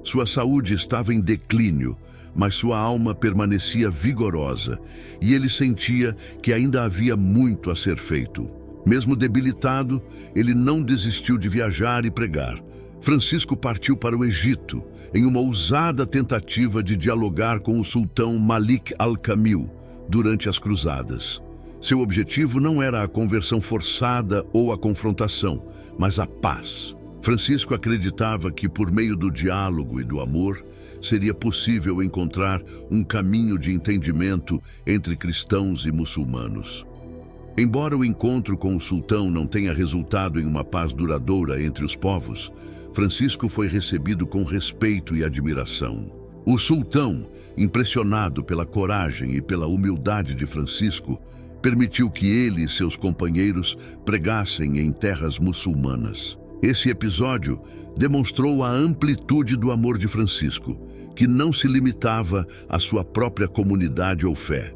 Sua saúde estava em declínio, mas sua alma permanecia vigorosa, e ele sentia que ainda havia muito a ser feito. Mesmo debilitado, ele não desistiu de viajar e pregar, Francisco partiu para o Egito, em uma ousada tentativa de dialogar com o sultão Malik al-Kamil durante as cruzadas. Seu objetivo não era a conversão forçada ou a confrontação, mas a paz. Francisco acreditava que, por meio do diálogo e do amor, seria possível encontrar um caminho de entendimento entre cristãos e muçulmanos. Embora o encontro com o sultão não tenha resultado em uma paz duradoura entre os povos, Francisco foi recebido com respeito e admiração. O sultão, impressionado pela coragem e pela humildade de Francisco, permitiu que ele e seus companheiros pregassem em terras muçulmanas. Esse episódio demonstrou a amplitude do amor de Francisco, que não se limitava à sua própria comunidade ou fé,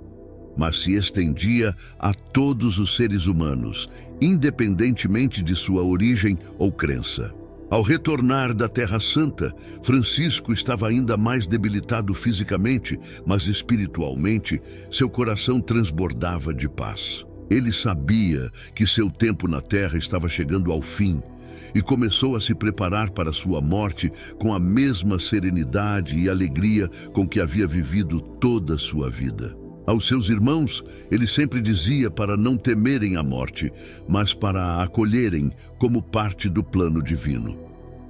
mas se estendia a todos os seres humanos, independentemente de sua origem ou crença. Ao retornar da Terra Santa, Francisco estava ainda mais debilitado fisicamente, mas espiritualmente, seu coração transbordava de paz. Ele sabia que seu tempo na Terra estava chegando ao fim e começou a se preparar para sua morte com a mesma serenidade e alegria com que havia vivido toda a sua vida. Aos seus irmãos, ele sempre dizia para não temerem a morte, mas para a acolherem como parte do plano divino.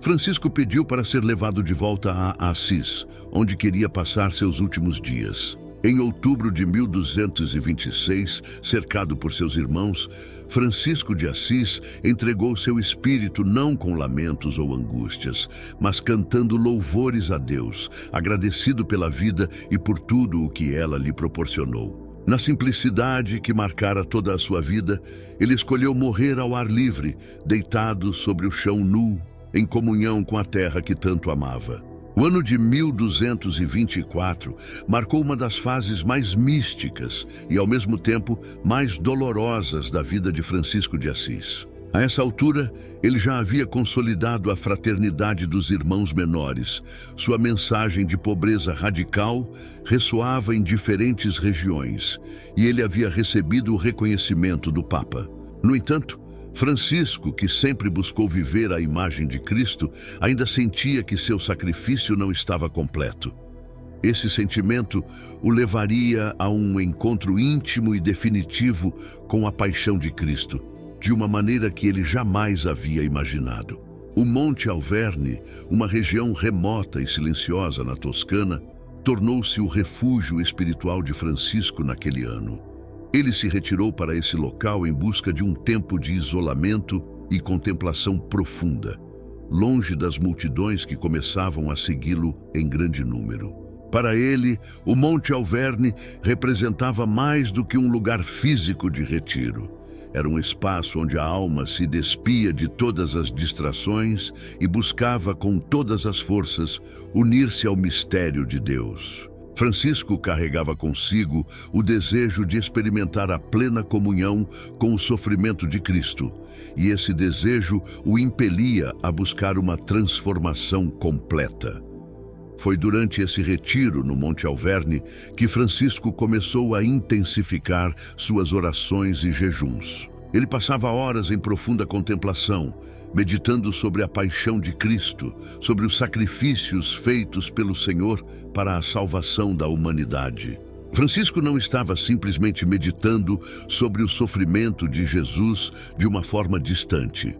Francisco pediu para ser levado de volta a Assis, onde queria passar seus últimos dias. Em outubro de 1226, cercado por seus irmãos, Francisco de Assis entregou seu espírito não com lamentos ou angústias, mas cantando louvores a Deus, agradecido pela vida e por tudo o que ela lhe proporcionou. Na simplicidade que marcara toda a sua vida, ele escolheu morrer ao ar livre, deitado sobre o chão nu, em comunhão com a terra que tanto amava. O ano de 1224 marcou uma das fases mais místicas e, ao mesmo tempo, mais dolorosas da vida de Francisco de Assis. A essa altura, ele já havia consolidado a fraternidade dos irmãos menores. Sua mensagem de pobreza radical ressoava em diferentes regiões e ele havia recebido o reconhecimento do Papa. No entanto, Francisco, que sempre buscou viver à imagem de Cristo, ainda sentia que seu sacrifício não estava completo. Esse sentimento o levaria a um encontro íntimo e definitivo com a paixão de Cristo, de uma maneira que ele jamais havia imaginado. O Monte Alverne, uma região remota e silenciosa na Toscana, tornou-se o refúgio espiritual de Francisco naquele ano. Ele se retirou para esse local em busca de um tempo de isolamento e contemplação profunda, longe das multidões que começavam a segui-lo em grande número. Para ele, o Monte Alverne representava mais do que um lugar físico de retiro. Era um espaço onde a alma se despia de todas as distrações e buscava com todas as forças unir-se ao mistério de Deus. Francisco carregava consigo o desejo de experimentar a plena comunhão com o sofrimento de Cristo, e esse desejo o impelia a buscar uma transformação completa. Foi durante esse retiro no Monte Alverne que Francisco começou a intensificar suas orações e jejuns. Ele passava horas em profunda contemplação, meditando sobre a paixão de Cristo, sobre os sacrifícios feitos pelo Senhor para a salvação da humanidade. Francisco não estava simplesmente meditando sobre o sofrimento de Jesus de uma forma distante.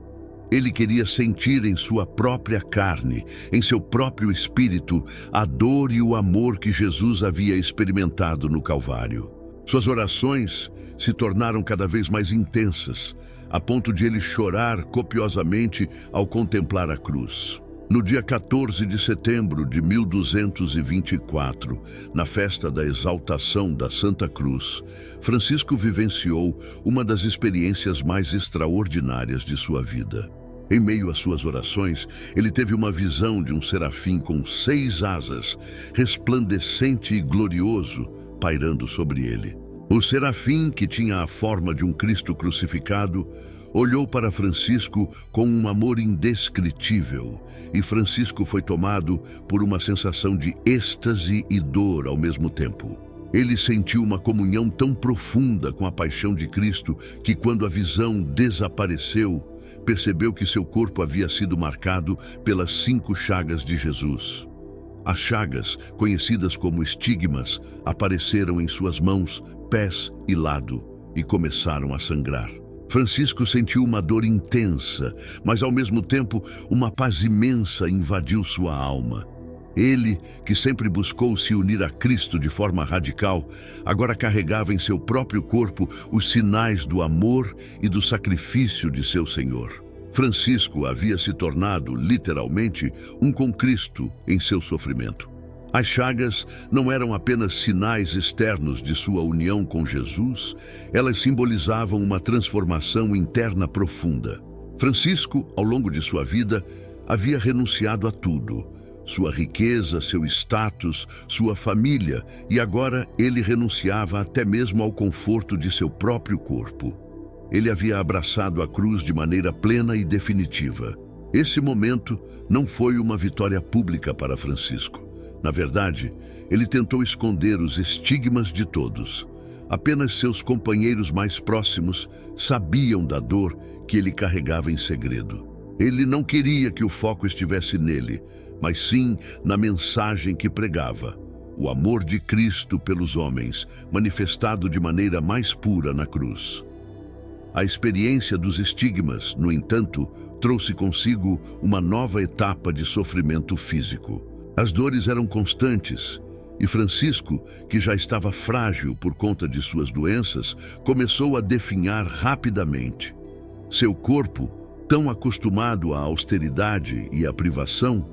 Ele queria sentir em sua própria carne, em seu próprio espírito, a dor e o amor que Jesus havia experimentado no Calvário. Suas orações se tornaram cada vez mais intensas, a ponto de ele chorar copiosamente ao contemplar a cruz. No dia 14 de setembro de 1224, na festa da exaltação da Santa Cruz, Francisco vivenciou uma das experiências mais extraordinárias de sua vida. Em meio às suas orações, ele teve uma visão de um serafim com 6 asas, resplandecente e glorioso, pairando sobre ele. O serafim, que tinha a forma de um Cristo crucificado, olhou para Francisco com um amor indescritível, e Francisco foi tomado por uma sensação de êxtase e dor ao mesmo tempo. Ele sentiu uma comunhão tão profunda com a paixão de Cristo que, quando a visão desapareceu, percebeu que seu corpo havia sido marcado pelas 5 chagas de Jesus. As chagas, conhecidas como estigmas, apareceram em suas mãos, pés e lado e começaram a sangrar. Francisco sentiu uma dor intensa, mas ao mesmo tempo uma paz imensa invadiu sua alma. Ele, que sempre buscou se unir a Cristo de forma radical, agora carregava em seu próprio corpo os sinais do amor e do sacrifício de seu Senhor. Francisco havia se tornado, literalmente, um com Cristo em seu sofrimento. As chagas não eram apenas sinais externos de sua união com Jesus, elas simbolizavam uma transformação interna profunda. Francisco, ao longo de sua vida, havia renunciado a tudo: sua riqueza, seu status, sua família, e agora ele renunciava até mesmo ao conforto de seu próprio corpo. Ele havia abraçado a cruz de maneira plena e definitiva. Esse momento não foi uma vitória pública para Francisco. Na verdade, ele tentou esconder os estigmas de todos. Apenas seus companheiros mais próximos sabiam da dor que ele carregava em segredo. Ele não queria que o foco estivesse nele, mas sim na mensagem que pregava: o amor de Cristo pelos homens, manifestado de maneira mais pura na cruz. A experiência dos estigmas, no entanto, trouxe consigo uma nova etapa de sofrimento físico. As dores eram constantes, e Francisco, que já estava frágil por conta de suas doenças, começou a definhar rapidamente. Seu corpo, tão acostumado à austeridade e à privação,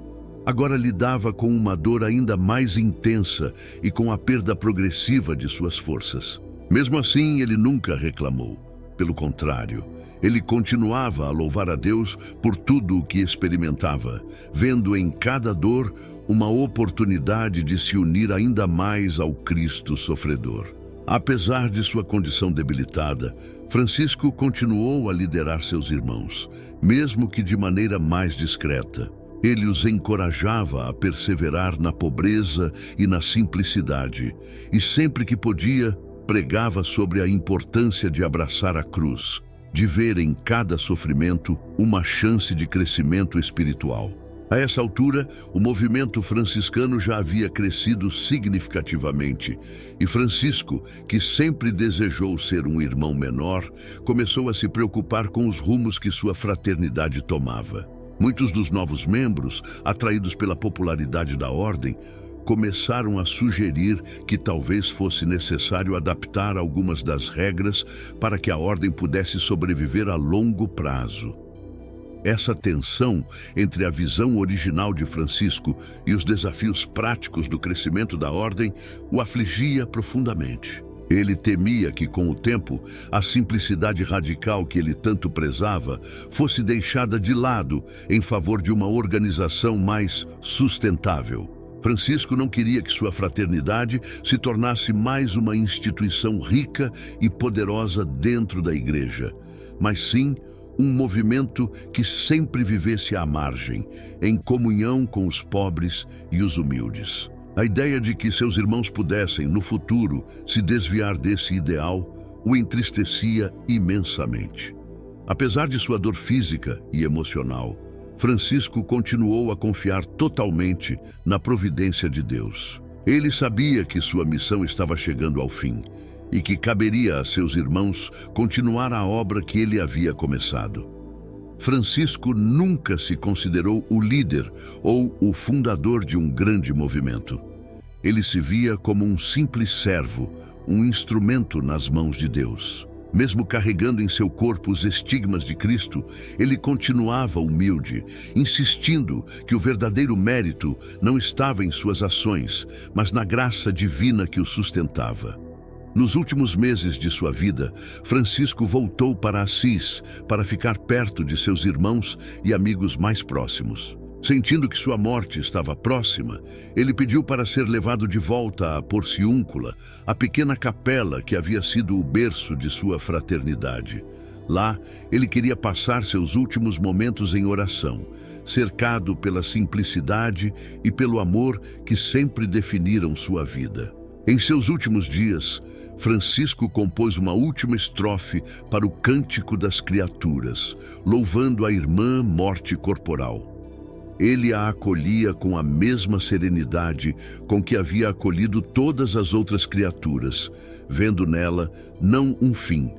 agora lidava com uma dor ainda mais intensa e com a perda progressiva de suas forças. Mesmo assim, ele nunca reclamou. Pelo contrário, ele continuava a louvar a Deus por tudo o que experimentava, vendo em cada dor uma oportunidade de se unir ainda mais ao Cristo sofredor. Apesar de sua condição debilitada, Francisco continuou a liderar seus irmãos, mesmo que de maneira mais discreta. Ele os encorajava a perseverar na pobreza e na simplicidade, e sempre que podia, pregava sobre a importância de abraçar a cruz, de ver em cada sofrimento uma chance de crescimento espiritual. A essa altura, o movimento franciscano já havia crescido significativamente, e Francisco, que sempre desejou ser um irmão menor, começou a se preocupar com os rumos que sua fraternidade tomava. Muitos dos novos membros, atraídos pela popularidade da ordem, começaram a sugerir que talvez fosse necessário adaptar algumas das regras para que a ordem pudesse sobreviver a longo prazo. Essa tensão entre a visão original de Francisco e os desafios práticos do crescimento da ordem o afligia profundamente. Ele temia que, com o tempo, a simplicidade radical que ele tanto prezava fosse deixada de lado em favor de uma organização mais sustentável. Francisco não queria que sua fraternidade se tornasse mais uma instituição rica e poderosa dentro da igreja, mas sim um movimento que sempre vivesse à margem, em comunhão com os pobres e os humildes. A ideia de que seus irmãos pudessem, no futuro, se desviar desse ideal o entristecia imensamente. Apesar de sua dor física e emocional, Francisco continuou a confiar totalmente na providência de Deus. Ele sabia que sua missão estava chegando ao fim e que caberia a seus irmãos continuar a obra que ele havia começado. Francisco nunca se considerou o líder ou o fundador de um grande movimento. Ele se via como um simples servo, um instrumento nas mãos de Deus. Mesmo carregando em seu corpo os estigmas de Cristo, ele continuava humilde, insistindo que o verdadeiro mérito não estava em suas ações, mas na graça divina que o sustentava. Nos últimos meses de sua vida, Francisco voltou para Assis para ficar perto de seus irmãos e amigos mais próximos. Sentindo que sua morte estava próxima, ele pediu para ser levado de volta a Porciúncula, a pequena capela que havia sido o berço de sua fraternidade. Lá, ele queria passar seus últimos momentos em oração, cercado pela simplicidade e pelo amor que sempre definiram sua vida. Em seus últimos dias, Francisco compôs uma última estrofe para o Cântico das Criaturas, louvando a irmã morte corporal. Ele a acolhia com a mesma serenidade com que havia acolhido todas as outras criaturas, vendo nela não um fim,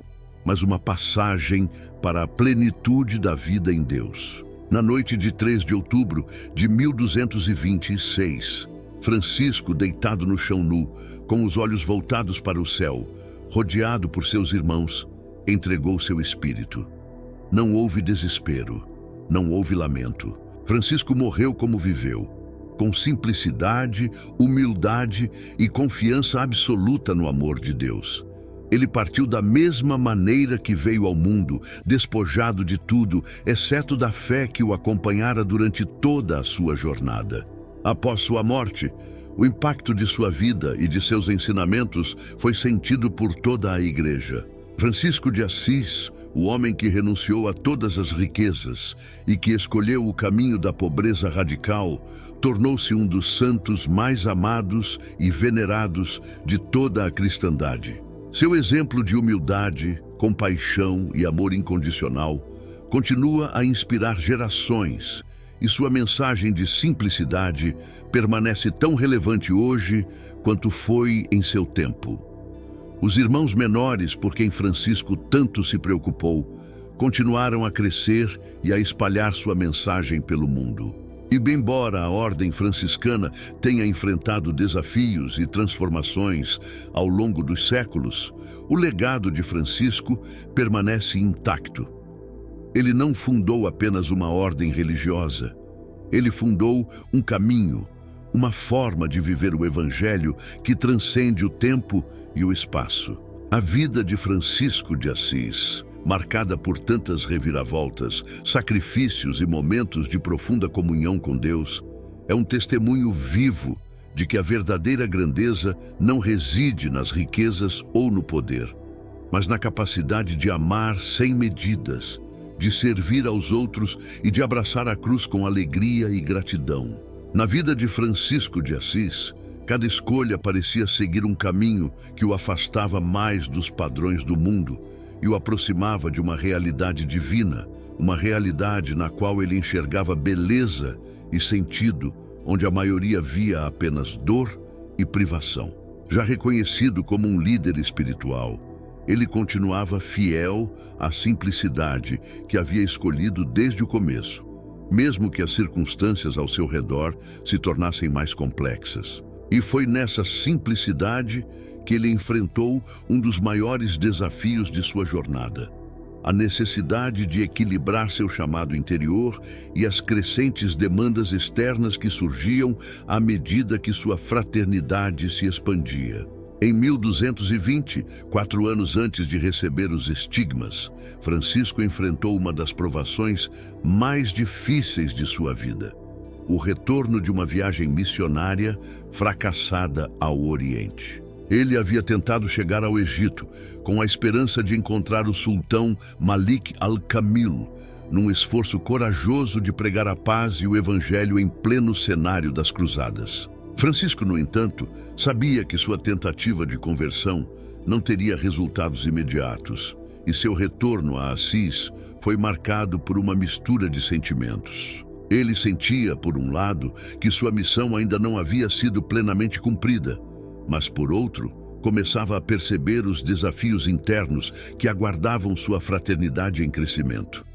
mas uma passagem para a plenitude da vida em Deus. Na noite de 3 de outubro de 1226, Francisco, deitado no chão nu, com os olhos voltados para o céu, rodeado por seus irmãos, entregou seu espírito. Não houve desespero, não houve lamento. Francisco morreu como viveu, com simplicidade, humildade e confiança absoluta no amor de Deus. Ele partiu da mesma maneira que veio ao mundo, despojado de tudo, exceto da fé que o acompanhara durante toda a sua jornada. Após sua morte, o impacto de sua vida e de seus ensinamentos foi sentido por toda a Igreja. Francisco de Assis, o homem que renunciou a todas as riquezas e que escolheu o caminho da pobreza radical, tornou-se um dos santos mais amados e venerados de toda a cristandade. Seu exemplo de humildade, compaixão e amor incondicional continua a inspirar gerações, e sua mensagem de simplicidade permanece tão relevante hoje quanto foi em seu tempo. Os irmãos menores, por quem Francisco tanto se preocupou, continuaram a crescer e a espalhar sua mensagem pelo mundo. E bem embora a ordem franciscana tenha enfrentado desafios e transformações ao longo dos séculos, o legado de Francisco permanece intacto. Ele não fundou apenas uma ordem religiosa. Ele fundou um caminho, uma forma de viver o Evangelho que transcende o tempo e o espaço. A vida de Francisco de Assis, marcada por tantas reviravoltas, sacrifícios e momentos de profunda comunhão com Deus, é um testemunho vivo de que a verdadeira grandeza não reside nas riquezas ou no poder, mas na capacidade de amar sem medidas, de servir aos outros e de abraçar a cruz com alegria e gratidão. Na vida de Francisco de Assis, cada escolha parecia seguir um caminho que o afastava mais dos padrões do mundo e o aproximava de uma realidade divina, uma realidade na qual ele enxergava beleza e sentido, onde a maioria via apenas dor e privação. Já reconhecido como um líder espiritual, ele continuava fiel à simplicidade que havia escolhido desde o começo, mesmo que as circunstâncias ao seu redor se tornassem mais complexas. E foi nessa simplicidade que ele enfrentou um dos maiores desafios de sua jornada: a necessidade de equilibrar seu chamado interior e as crescentes demandas externas que surgiam à medida que sua fraternidade se expandia. Em 1220, 4 anos antes de receber os estigmas, Francisco enfrentou uma das provações mais difíceis de sua vida: o retorno de uma viagem missionária fracassada ao Oriente. Ele havia tentado chegar ao Egito com a esperança de encontrar o sultão Malik al-Kamil, num esforço corajoso de pregar a paz e o evangelho em pleno cenário das cruzadas. Francisco, no entanto, sabia que sua tentativa de conversão não teria resultados imediatos, e seu retorno a Assis foi marcado por uma mistura de sentimentos. Ele sentia, por um lado, que sua missão ainda não havia sido plenamente cumprida, mas, por outro, começava a perceber os desafios internos que aguardavam sua fraternidade em crescimento.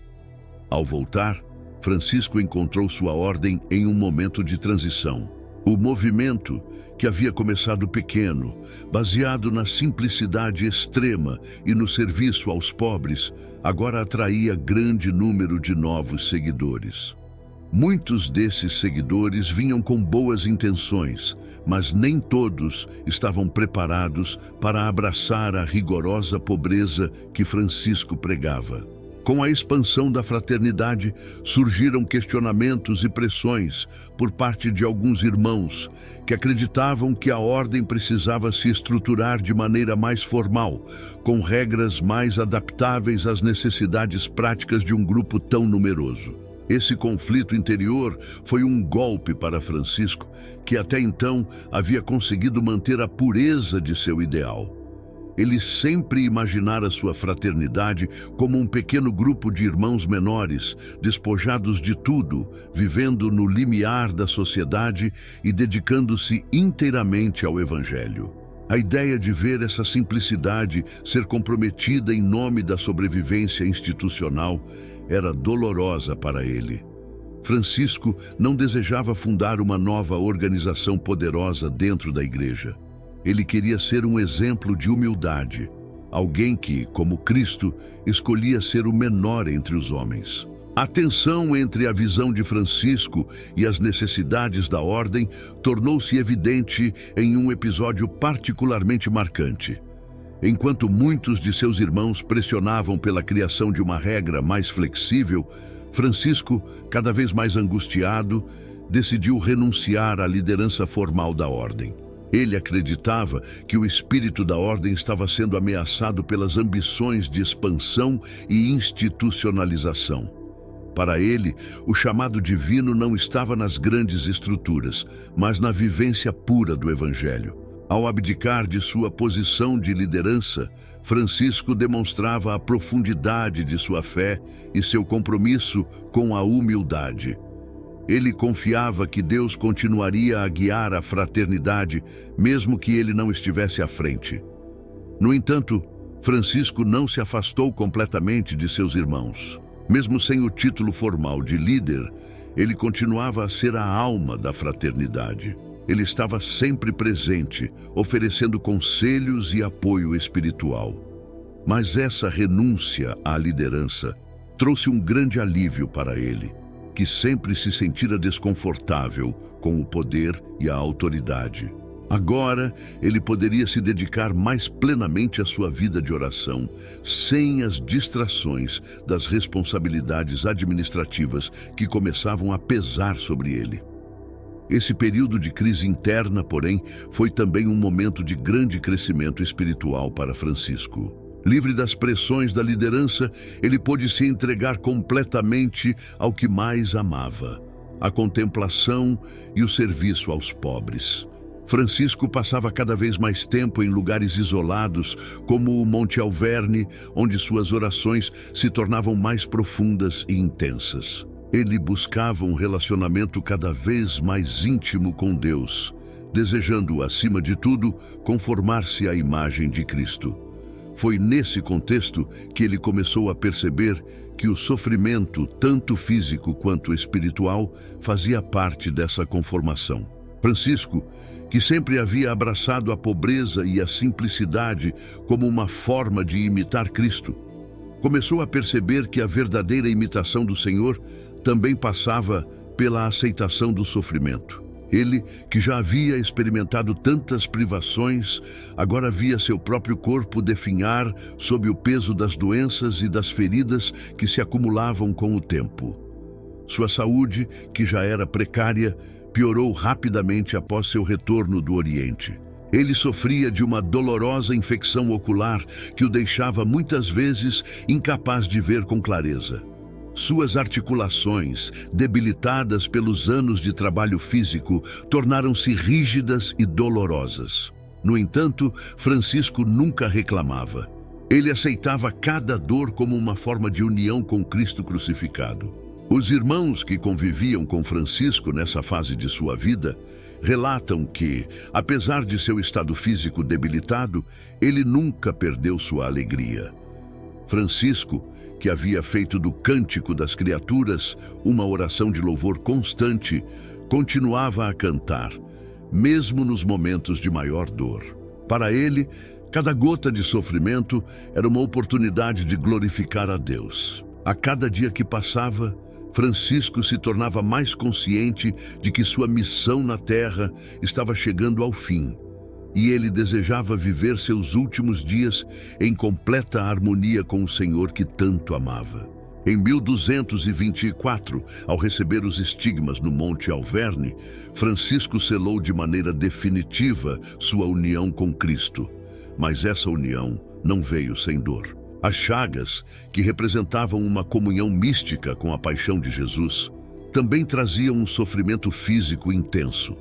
Ao voltar, Francisco encontrou sua ordem em um momento de transição. O movimento, que havia começado pequeno, baseado na simplicidade extrema e no serviço aos pobres, agora atraía grande número de novos seguidores. Muitos desses seguidores vinham com boas intenções, mas nem todos estavam preparados para abraçar a rigorosa pobreza que Francisco pregava. Com a expansão da fraternidade, surgiram questionamentos e pressões por parte de alguns irmãos que acreditavam que a ordem precisava se estruturar de maneira mais formal, com regras mais adaptáveis às necessidades práticas de um grupo tão numeroso. Esse conflito interior foi um golpe para Francisco, que até então havia conseguido manter a pureza de seu ideal. Ele sempre imaginara sua fraternidade como um pequeno grupo de irmãos menores, despojados de tudo, vivendo no limiar da sociedade e dedicando-se inteiramente ao Evangelho. A ideia de ver essa simplicidade ser comprometida em nome da sobrevivência institucional era dolorosa para ele. Francisco não desejava fundar uma nova organização poderosa dentro da igreja. Ele queria ser um exemplo de humildade, alguém que, como Cristo, escolhia ser o menor entre os homens. A tensão entre a visão de Francisco e as necessidades da ordem tornou-se evidente em um episódio particularmente marcante. Enquanto muitos de seus irmãos pressionavam pela criação de uma regra mais flexível, Francisco, cada vez mais angustiado, decidiu renunciar à liderança formal da ordem. Ele acreditava que o espírito da ordem estava sendo ameaçado pelas ambições de expansão e institucionalização. Para ele, o chamado divino não estava nas grandes estruturas, mas na vivência pura do Evangelho. Ao abdicar de sua posição de liderança, Francisco demonstrava a profundidade de sua fé e seu compromisso com a humildade. Ele confiava que Deus continuaria a guiar a fraternidade, mesmo que ele não estivesse à frente. No entanto, Francisco não se afastou completamente de seus irmãos. Mesmo sem o título formal de líder, ele continuava a ser a alma da fraternidade. Ele estava sempre presente, oferecendo conselhos e apoio espiritual. Mas essa renúncia à liderança trouxe um grande alívio para ele, que sempre se sentira desconfortável com o poder e a autoridade. Agora, ele poderia se dedicar mais plenamente à sua vida de oração, sem as distrações das responsabilidades administrativas que começavam a pesar sobre ele. Esse período de crise interna, porém, foi também um momento de grande crescimento espiritual para Francisco. Livre das pressões da liderança, ele pôde se entregar completamente ao que mais amava: a contemplação e o serviço aos pobres. Francisco passava cada vez mais tempo em lugares isolados, como o Monte Alverne, onde suas orações se tornavam mais profundas e intensas. Ele buscava um relacionamento cada vez mais íntimo com Deus, desejando, acima de tudo, conformar-se à imagem de Cristo. Foi nesse contexto que ele começou a perceber que o sofrimento, tanto físico quanto espiritual, fazia parte dessa conformação. Francisco, que sempre havia abraçado a pobreza e a simplicidade como uma forma de imitar Cristo, começou a perceber que a verdadeira imitação do Senhor também passava pela aceitação do sofrimento. Ele, que já havia experimentado tantas privações, agora via seu próprio corpo definhar sob o peso das doenças e das feridas que se acumulavam com o tempo. Sua saúde, que já era precária, piorou rapidamente após seu retorno do Oriente. Ele sofria de uma dolorosa infecção ocular que o deixava muitas vezes incapaz de ver com clareza. Suas articulações, debilitadas pelos anos de trabalho físico, tornaram-se rígidas e dolorosas. No entanto, Francisco nunca reclamava. Ele aceitava cada dor como uma forma de união com Cristo crucificado. Os irmãos que conviviam com Francisco nessa fase de sua vida relatam que, apesar de seu estado físico debilitado, ele nunca perdeu sua alegria. Francisco, que havia feito do Cântico das Criaturas uma oração de louvor constante, continuava a cantar, mesmo nos momentos de maior dor. Para ele, cada gota de sofrimento era uma oportunidade de glorificar a Deus. A cada dia que passava, Francisco se tornava mais consciente de que sua missão na Terra estava chegando ao fim, e ele desejava viver seus últimos dias em completa harmonia com o Senhor que tanto amava. Em 1224, ao receber os estigmas no Monte Alverne, Francisco selou de maneira definitiva sua união com Cristo. Mas essa união não veio sem dor. As chagas, que representavam uma comunhão mística com a paixão de Jesus, também traziam um sofrimento físico intenso.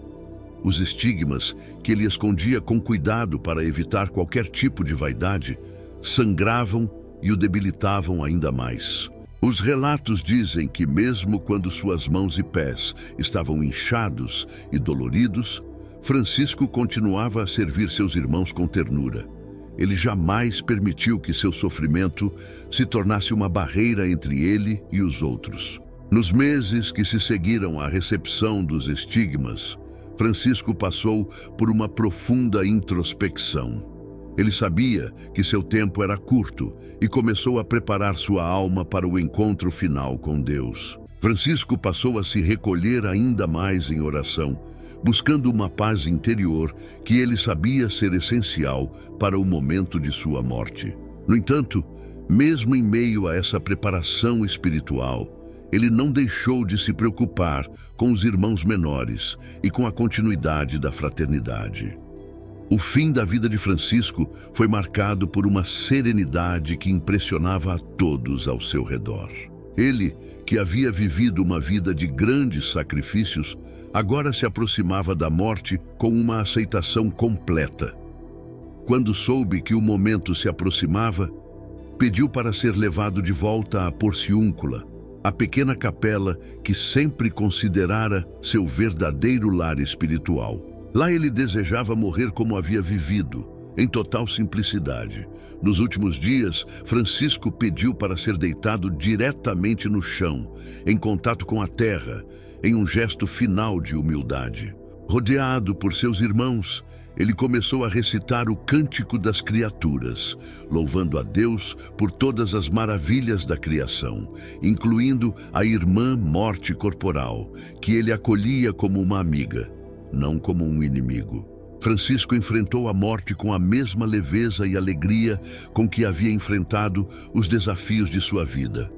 Os estigmas, que ele escondia com cuidado para evitar qualquer tipo de vaidade, sangravam e o debilitavam ainda mais. Os relatos dizem que mesmo quando suas mãos e pés estavam inchados e doloridos, Francisco continuava a servir seus irmãos com ternura. Ele jamais permitiu que seu sofrimento se tornasse uma barreira entre ele e os outros. Nos meses que se seguiram à recepção dos estigmas, Francisco passou por uma profunda introspecção. Ele sabia que seu tempo era curto e começou a preparar sua alma para o encontro final com Deus. Francisco passou a se recolher ainda mais em oração, buscando uma paz interior que ele sabia ser essencial para o momento de sua morte. No entanto, mesmo em meio a essa preparação espiritual, ele não deixou de se preocupar com os irmãos menores e com a continuidade da fraternidade. O fim da vida de Francisco foi marcado por uma serenidade que impressionava a todos ao seu redor. Ele, que havia vivido uma vida de grandes sacrifícios, agora se aproximava da morte com uma aceitação completa. Quando soube que o momento se aproximava, pediu para ser levado de volta à Porciúncula, a pequena capela que sempre considerara seu verdadeiro lar espiritual. Lá ele desejava morrer como havia vivido, em total simplicidade. Nos últimos dias, Francisco pediu para ser deitado diretamente no chão, em contato com a terra, em um gesto final de humildade. Rodeado por seus irmãos, ele começou a recitar o Cântico das Criaturas, louvando a Deus por todas as maravilhas da criação, incluindo a irmã morte corporal, que ele acolhia como uma amiga, não como um inimigo. Francisco enfrentou a morte com a mesma leveza e alegria com que havia enfrentado os desafios de sua vida.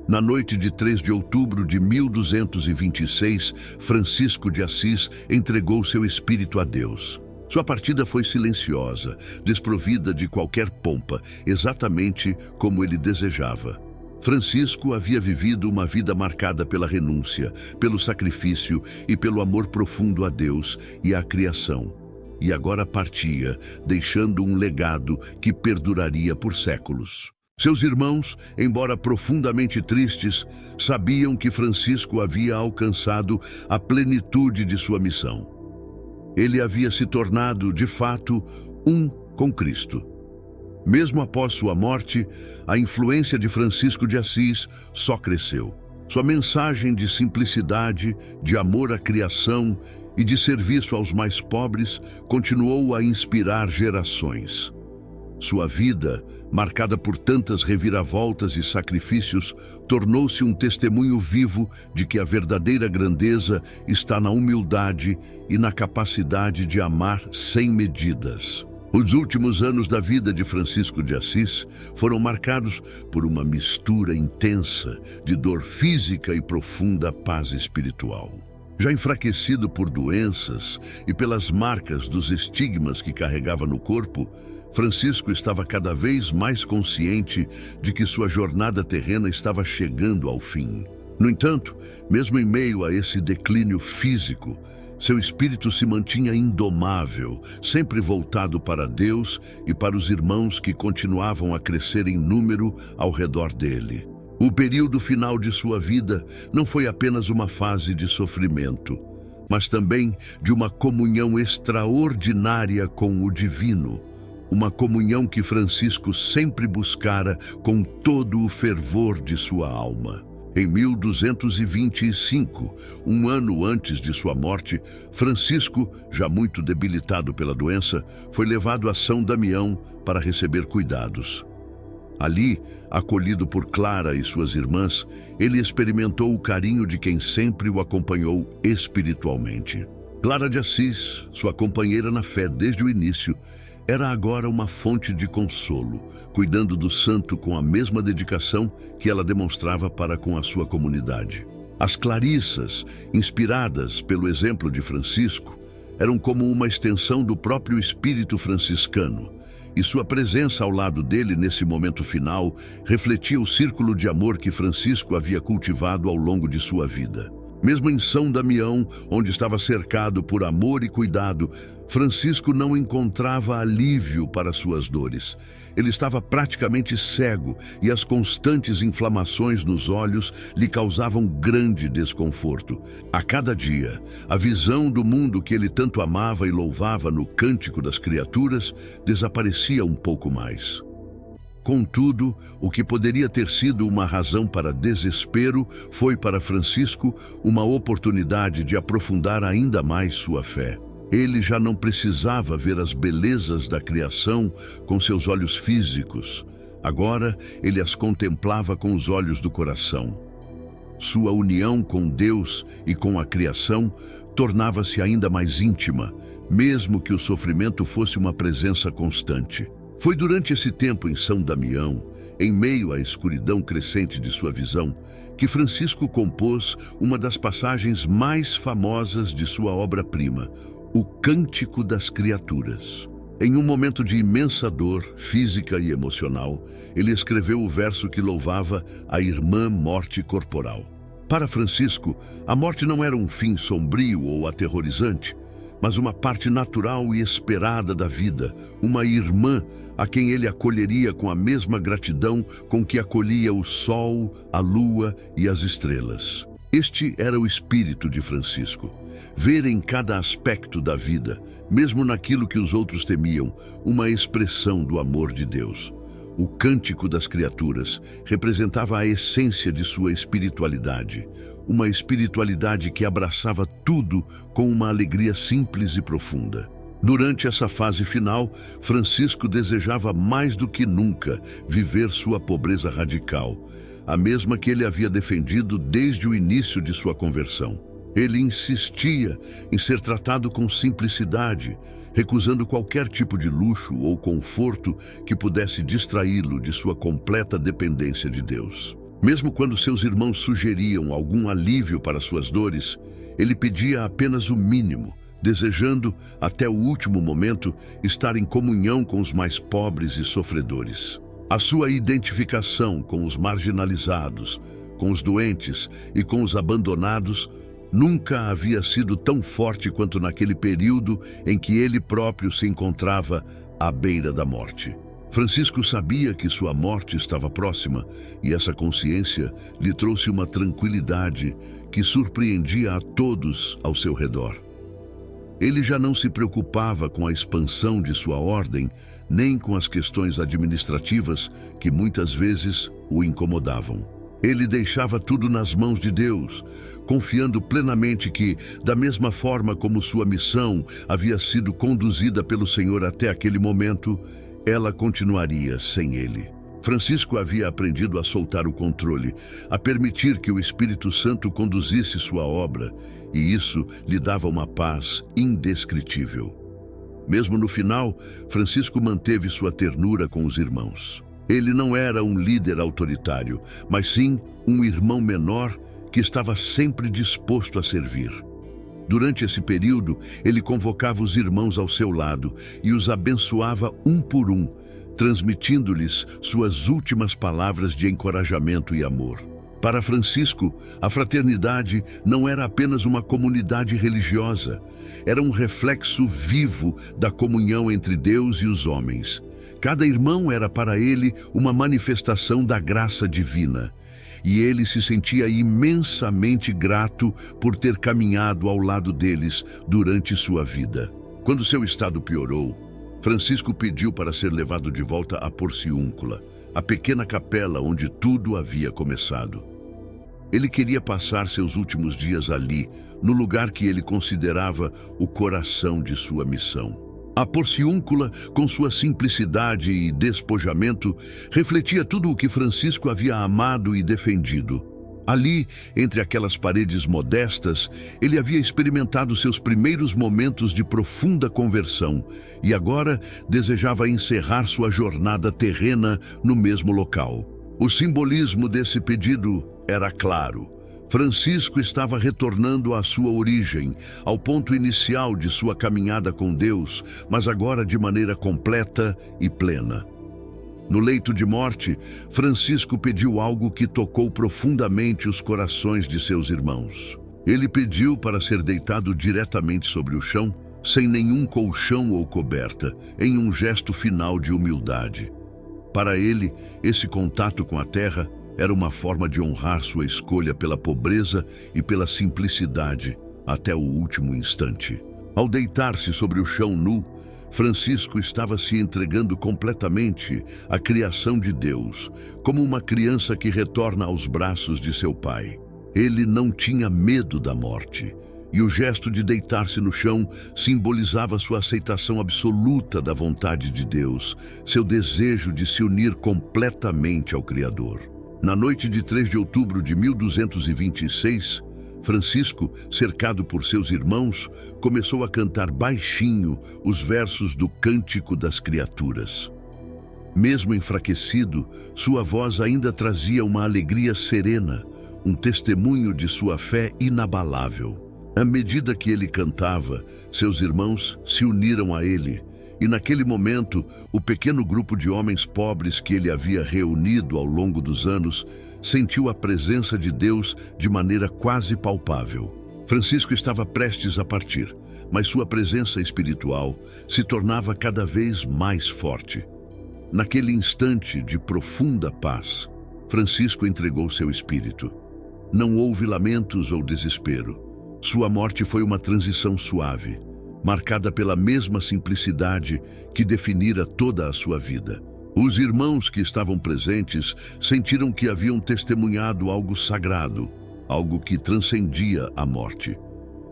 Na noite de 3 de outubro de 1226, Francisco de Assis entregou seu espírito a Deus. Sua partida foi silenciosa, desprovida de qualquer pompa, exatamente como ele desejava. Francisco havia vivido uma vida marcada pela renúncia, pelo sacrifício e pelo amor profundo a Deus e à criação. E agora partia, deixando um legado que perduraria por séculos. Seus irmãos, embora profundamente tristes, sabiam que Francisco havia alcançado a plenitude de sua missão. Ele havia se tornado, de fato, um com Cristo. Mesmo após sua morte, a influência de Francisco de Assis só cresceu. Sua mensagem de simplicidade, de amor à criação e de serviço aos mais pobres continuou a inspirar gerações. Sua vida, marcada por tantas reviravoltas e sacrifícios, tornou-se um testemunho vivo de que a verdadeira grandeza está na humildade e na capacidade de amar sem medidas. Os últimos anos da vida de Francisco de Assis foram marcados por uma mistura intensa de dor física e profunda paz espiritual. Já enfraquecido por doenças e pelas marcas dos estigmas que carregava no corpo, Francisco estava cada vez mais consciente de que sua jornada terrena estava chegando ao fim. No entanto, mesmo em meio a esse declínio físico, seu espírito se mantinha indomável, sempre voltado para Deus e para os irmãos que continuavam a crescer em número ao redor dele. O período final de sua vida não foi apenas uma fase de sofrimento, mas também de uma comunhão extraordinária com o divino. Uma comunhão que Francisco sempre buscara com todo o fervor de sua alma. Em 1225, um ano antes de sua morte, Francisco, já muito debilitado pela doença, foi levado a São Damião para receber cuidados. Ali, acolhido por Clara e suas irmãs, ele experimentou o carinho de quem sempre o acompanhou espiritualmente. Clara de Assis, sua companheira na fé desde o início, era agora uma fonte de consolo, cuidando do santo com a mesma dedicação que ela demonstrava para com a sua comunidade. As Clarissas, inspiradas pelo exemplo de Francisco, eram como uma extensão do próprio espírito franciscano, e sua presença ao lado dele nesse momento final refletia o círculo de amor que Francisco havia cultivado ao longo de sua vida. Mesmo em São Damião, onde estava cercado por amor e cuidado, Francisco não encontrava alívio para suas dores. Ele estava praticamente cego e as constantes inflamações nos olhos lhe causavam grande desconforto. A cada dia, a visão do mundo que ele tanto amava e louvava no Cântico das Criaturas desaparecia um pouco mais. Contudo, o que poderia ter sido uma razão para desespero foi para Francisco uma oportunidade de aprofundar ainda mais sua fé. Ele já não precisava ver as belezas da criação com seus olhos físicos. Agora, ele as contemplava com os olhos do coração. Sua união com Deus e com a criação tornava-se ainda mais íntima, mesmo que o sofrimento fosse uma presença constante. Foi durante esse tempo em São Damião, em meio à escuridão crescente de sua visão, que Francisco compôs uma das passagens mais famosas de sua obra-prima, o Cântico das Criaturas. Em um momento de imensa dor física e emocional, ele escreveu o verso que louvava a irmã morte corporal. Para Francisco, a morte não era um fim sombrio ou aterrorizante, mas uma parte natural e esperada da vida, uma irmã a quem ele acolheria com a mesma gratidão com que acolhia o sol, a lua e as estrelas. Este era o espírito de Francisco. Ver em cada aspecto da vida, mesmo naquilo que os outros temiam, uma expressão do amor de Deus. O Cântico das Criaturas representava a essência de sua espiritualidade, uma espiritualidade que abraçava tudo com uma alegria simples e profunda. Durante essa fase final, Francisco desejava mais do que nunca viver sua pobreza radical, a mesma que ele havia defendido desde o início de sua conversão. Ele insistia em ser tratado com simplicidade, recusando qualquer tipo de luxo ou conforto que pudesse distraí-lo de sua completa dependência de Deus. Mesmo quando seus irmãos sugeriam algum alívio para suas dores, ele pedia apenas o mínimo, desejando, até o último momento, estar em comunhão com os mais pobres e sofredores. A sua identificação com os marginalizados, com os doentes e com os abandonados nunca havia sido tão forte quanto naquele período em que ele próprio se encontrava à beira da morte. Francisco sabia que sua morte estava próxima e essa consciência lhe trouxe uma tranquilidade que surpreendia a todos ao seu redor. Ele já não se preocupava com a expansão de sua ordem, nem com as questões administrativas que muitas vezes o incomodavam. Ele deixava tudo nas mãos de Deus, confiando plenamente que, da mesma forma como sua missão havia sido conduzida pelo Senhor até aquele momento, ela continuaria sem ele. Francisco havia aprendido a soltar o controle, a permitir que o Espírito Santo conduzisse sua obra, e isso lhe dava uma paz indescritível. Mesmo no final, Francisco manteve sua ternura com os irmãos. Ele não era um líder autoritário, mas sim um irmão menor que estava sempre disposto a servir. Durante esse período, ele convocava os irmãos ao seu lado e os abençoava um por um, transmitindo-lhes suas últimas palavras de encorajamento e amor. Para Francisco, a fraternidade não era apenas uma comunidade religiosa, era um reflexo vivo da comunhão entre Deus e os homens. Cada irmão era para ele uma manifestação da graça divina, e ele se sentia imensamente grato por ter caminhado ao lado deles durante sua vida. Quando seu estado piorou, Francisco pediu para ser levado de volta à Porciúncula, a pequena capela onde tudo havia começado. Ele queria passar seus últimos dias ali, no lugar que ele considerava o coração de sua missão. A Porciúncula, com sua simplicidade e despojamento, refletia tudo o que Francisco havia amado e defendido. Ali, entre aquelas paredes modestas, ele havia experimentado seus primeiros momentos de profunda conversão e agora desejava encerrar sua jornada terrena no mesmo local. O simbolismo desse pedido era claro. Francisco estava retornando à sua origem, ao ponto inicial de sua caminhada com Deus, mas agora de maneira completa e plena. No leito de morte, Francisco pediu algo que tocou profundamente os corações de seus irmãos. Ele pediu para ser deitado diretamente sobre o chão, sem nenhum colchão ou coberta, em um gesto final de humildade. Para ele, esse contato com a terra era uma forma de honrar sua escolha pela pobreza e pela simplicidade até o último instante. Ao deitar-se sobre o chão nu, Francisco estava se entregando completamente à criação de Deus, como uma criança que retorna aos braços de seu pai. Ele não tinha medo da morte, e o gesto de deitar-se no chão simbolizava sua aceitação absoluta da vontade de Deus, seu desejo de se unir completamente ao Criador. Na noite de 3 de outubro de 1226, Francisco, cercado por seus irmãos, começou a cantar baixinho os versos do Cântico das Criaturas. Mesmo enfraquecido, sua voz ainda trazia uma alegria serena, um testemunho de sua fé inabalável. À medida que ele cantava, seus irmãos se uniram a ele, e naquele momento, o pequeno grupo de homens pobres que ele havia reunido ao longo dos anos sentiu a presença de Deus de maneira quase palpável. Francisco estava prestes a partir, mas sua presença espiritual se tornava cada vez mais forte. Naquele instante de profunda paz, Francisco entregou seu espírito. Não houve lamentos ou desespero. Sua morte foi uma transição suave, marcada pela mesma simplicidade que definira toda a sua vida. Os irmãos que estavam presentes sentiram que haviam testemunhado algo sagrado, algo que transcendia a morte.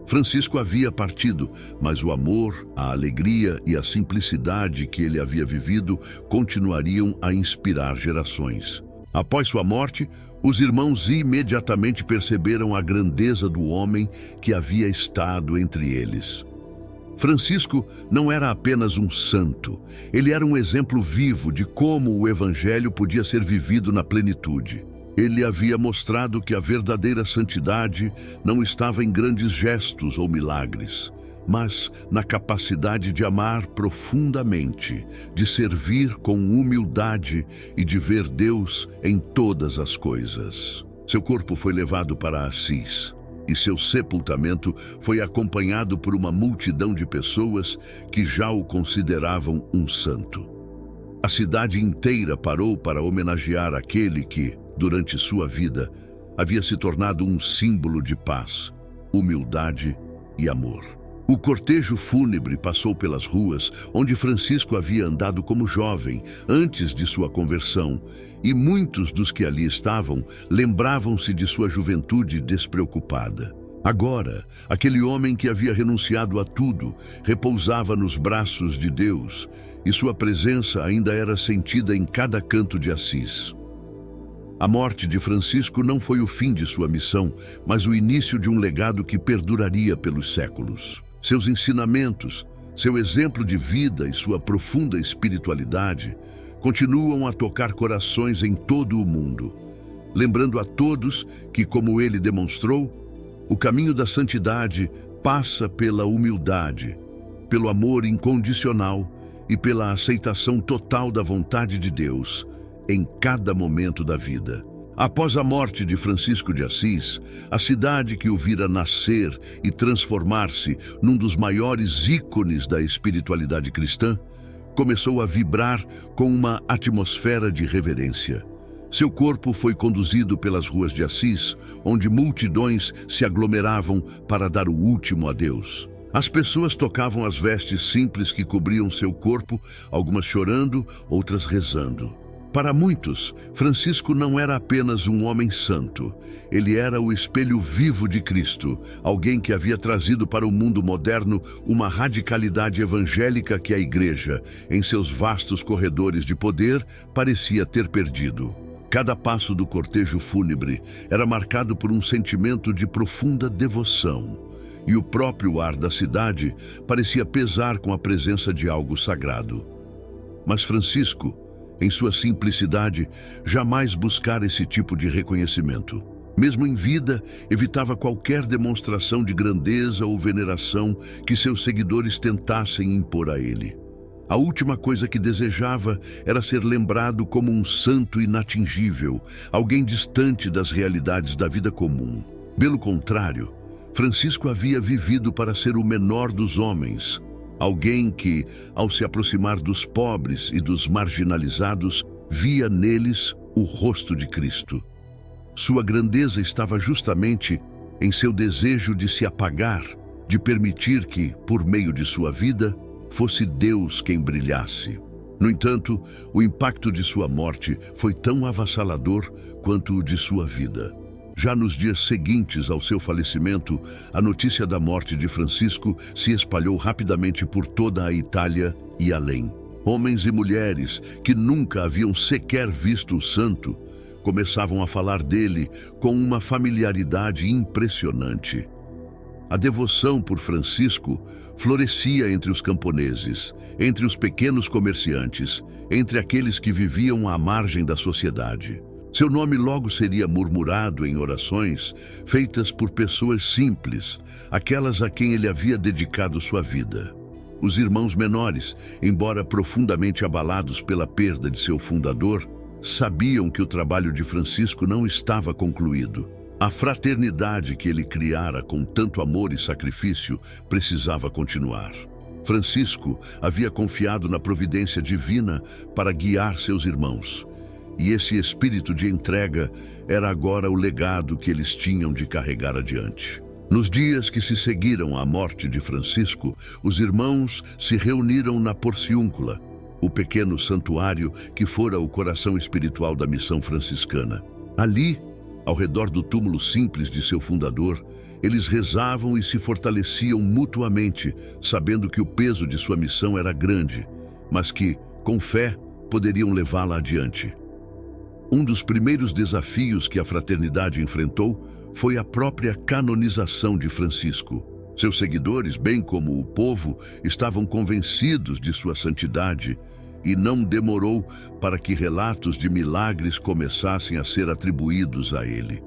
Francisco havia partido, mas o amor, a alegria e a simplicidade que ele havia vivido continuariam a inspirar gerações. Após sua morte, os irmãos imediatamente perceberam a grandeza do homem que havia estado entre eles. Francisco não era apenas um santo, ele era um exemplo vivo de como o Evangelho podia ser vivido na plenitude. Ele havia mostrado que a verdadeira santidade não estava em grandes gestos ou milagres, mas na capacidade de amar profundamente, de servir com humildade e de ver Deus em todas as coisas. Seu corpo foi levado para Assis, e seu sepultamento foi acompanhado por uma multidão de pessoas que já o consideravam um santo. A cidade inteira parou para homenagear aquele que, durante sua vida, havia se tornado um símbolo de paz, humildade e amor. O cortejo fúnebre passou pelas ruas onde Francisco havia andado como jovem, antes de sua conversão, e muitos dos que ali estavam lembravam-se de sua juventude despreocupada. Agora, aquele homem que havia renunciado a tudo repousava nos braços de Deus, e sua presença ainda era sentida em cada canto de Assis. A morte de Francisco não foi o fim de sua missão, mas o início de um legado que perduraria pelos séculos. Seus ensinamentos, seu exemplo de vida e sua profunda espiritualidade continuam a tocar corações em todo o mundo, lembrando a todos que, como ele demonstrou, o caminho da santidade passa pela humildade, pelo amor incondicional e pela aceitação total da vontade de Deus em cada momento da vida. Após a morte de Francisco de Assis, a cidade que o vira nascer e transformar-se num dos maiores ícones da espiritualidade cristã, começou a vibrar com uma atmosfera de reverência. Seu corpo foi conduzido pelas ruas de Assis, onde multidões se aglomeravam para dar o último adeus. As pessoas tocavam as vestes simples que cobriam seu corpo, algumas chorando, outras rezando. Para muitos, Francisco não era apenas um homem santo. Ele era o espelho vivo de Cristo, alguém que havia trazido para o mundo moderno uma radicalidade evangélica que a Igreja, em seus vastos corredores de poder, parecia ter perdido. Cada passo do cortejo fúnebre era marcado por um sentimento de profunda devoção, e o próprio ar da cidade parecia pesar com a presença de algo sagrado. Mas Francisco, em sua simplicidade, jamais buscara esse tipo de reconhecimento. Mesmo em vida, evitava qualquer demonstração de grandeza ou veneração que seus seguidores tentassem impor a ele. A última coisa que desejava era ser lembrado como um santo inatingível, alguém distante das realidades da vida comum. Pelo contrário, Francisco havia vivido para ser o menor dos homens, alguém que, ao se aproximar dos pobres e dos marginalizados, via neles o rosto de Cristo. Sua grandeza estava justamente em seu desejo de se apagar, de permitir que, por meio de sua vida, fosse Deus quem brilhasse. No entanto, o impacto de sua morte foi tão avassalador quanto o de sua vida. Já nos dias seguintes ao seu falecimento, a notícia da morte de Francisco se espalhou rapidamente por toda a Itália e além. Homens e mulheres que nunca haviam sequer visto o santo começavam a falar dele com uma familiaridade impressionante. A devoção por Francisco florescia entre os camponeses, entre os pequenos comerciantes, entre aqueles que viviam à margem da sociedade. Seu nome logo seria murmurado em orações feitas por pessoas simples, aquelas a quem ele havia dedicado sua vida. Os irmãos menores, embora profundamente abalados pela perda de seu fundador, sabiam que o trabalho de Francisco não estava concluído. A fraternidade que ele criara com tanto amor e sacrifício precisava continuar. Francisco havia confiado na providência divina para guiar seus irmãos. E esse espírito de entrega era agora o legado que eles tinham de carregar adiante. Nos dias que se seguiram à morte de Francisco, os irmãos se reuniram na Porciúncula, o pequeno santuário que fora o coração espiritual da missão franciscana. Ali, ao redor do túmulo simples de seu fundador, eles rezavam e se fortaleciam mutuamente, sabendo que o peso de sua missão era grande, mas que, com fé, poderiam levá-la adiante. Um dos primeiros desafios que a fraternidade enfrentou foi a própria canonização de Francisco. Seus seguidores, bem como o povo, estavam convencidos de sua santidade e não demorou para que relatos de milagres começassem a ser atribuídos a ele.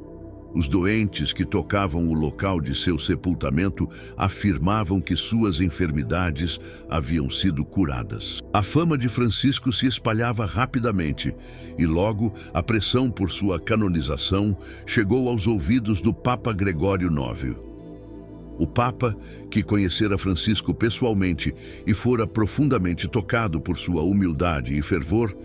Os doentes que tocavam o local de seu sepultamento afirmavam que suas enfermidades haviam sido curadas. A fama de Francisco se espalhava rapidamente e logo a pressão por sua canonização chegou aos ouvidos do Papa Gregório IX. O Papa, que conhecera Francisco pessoalmente e fora profundamente tocado por sua humildade e fervor,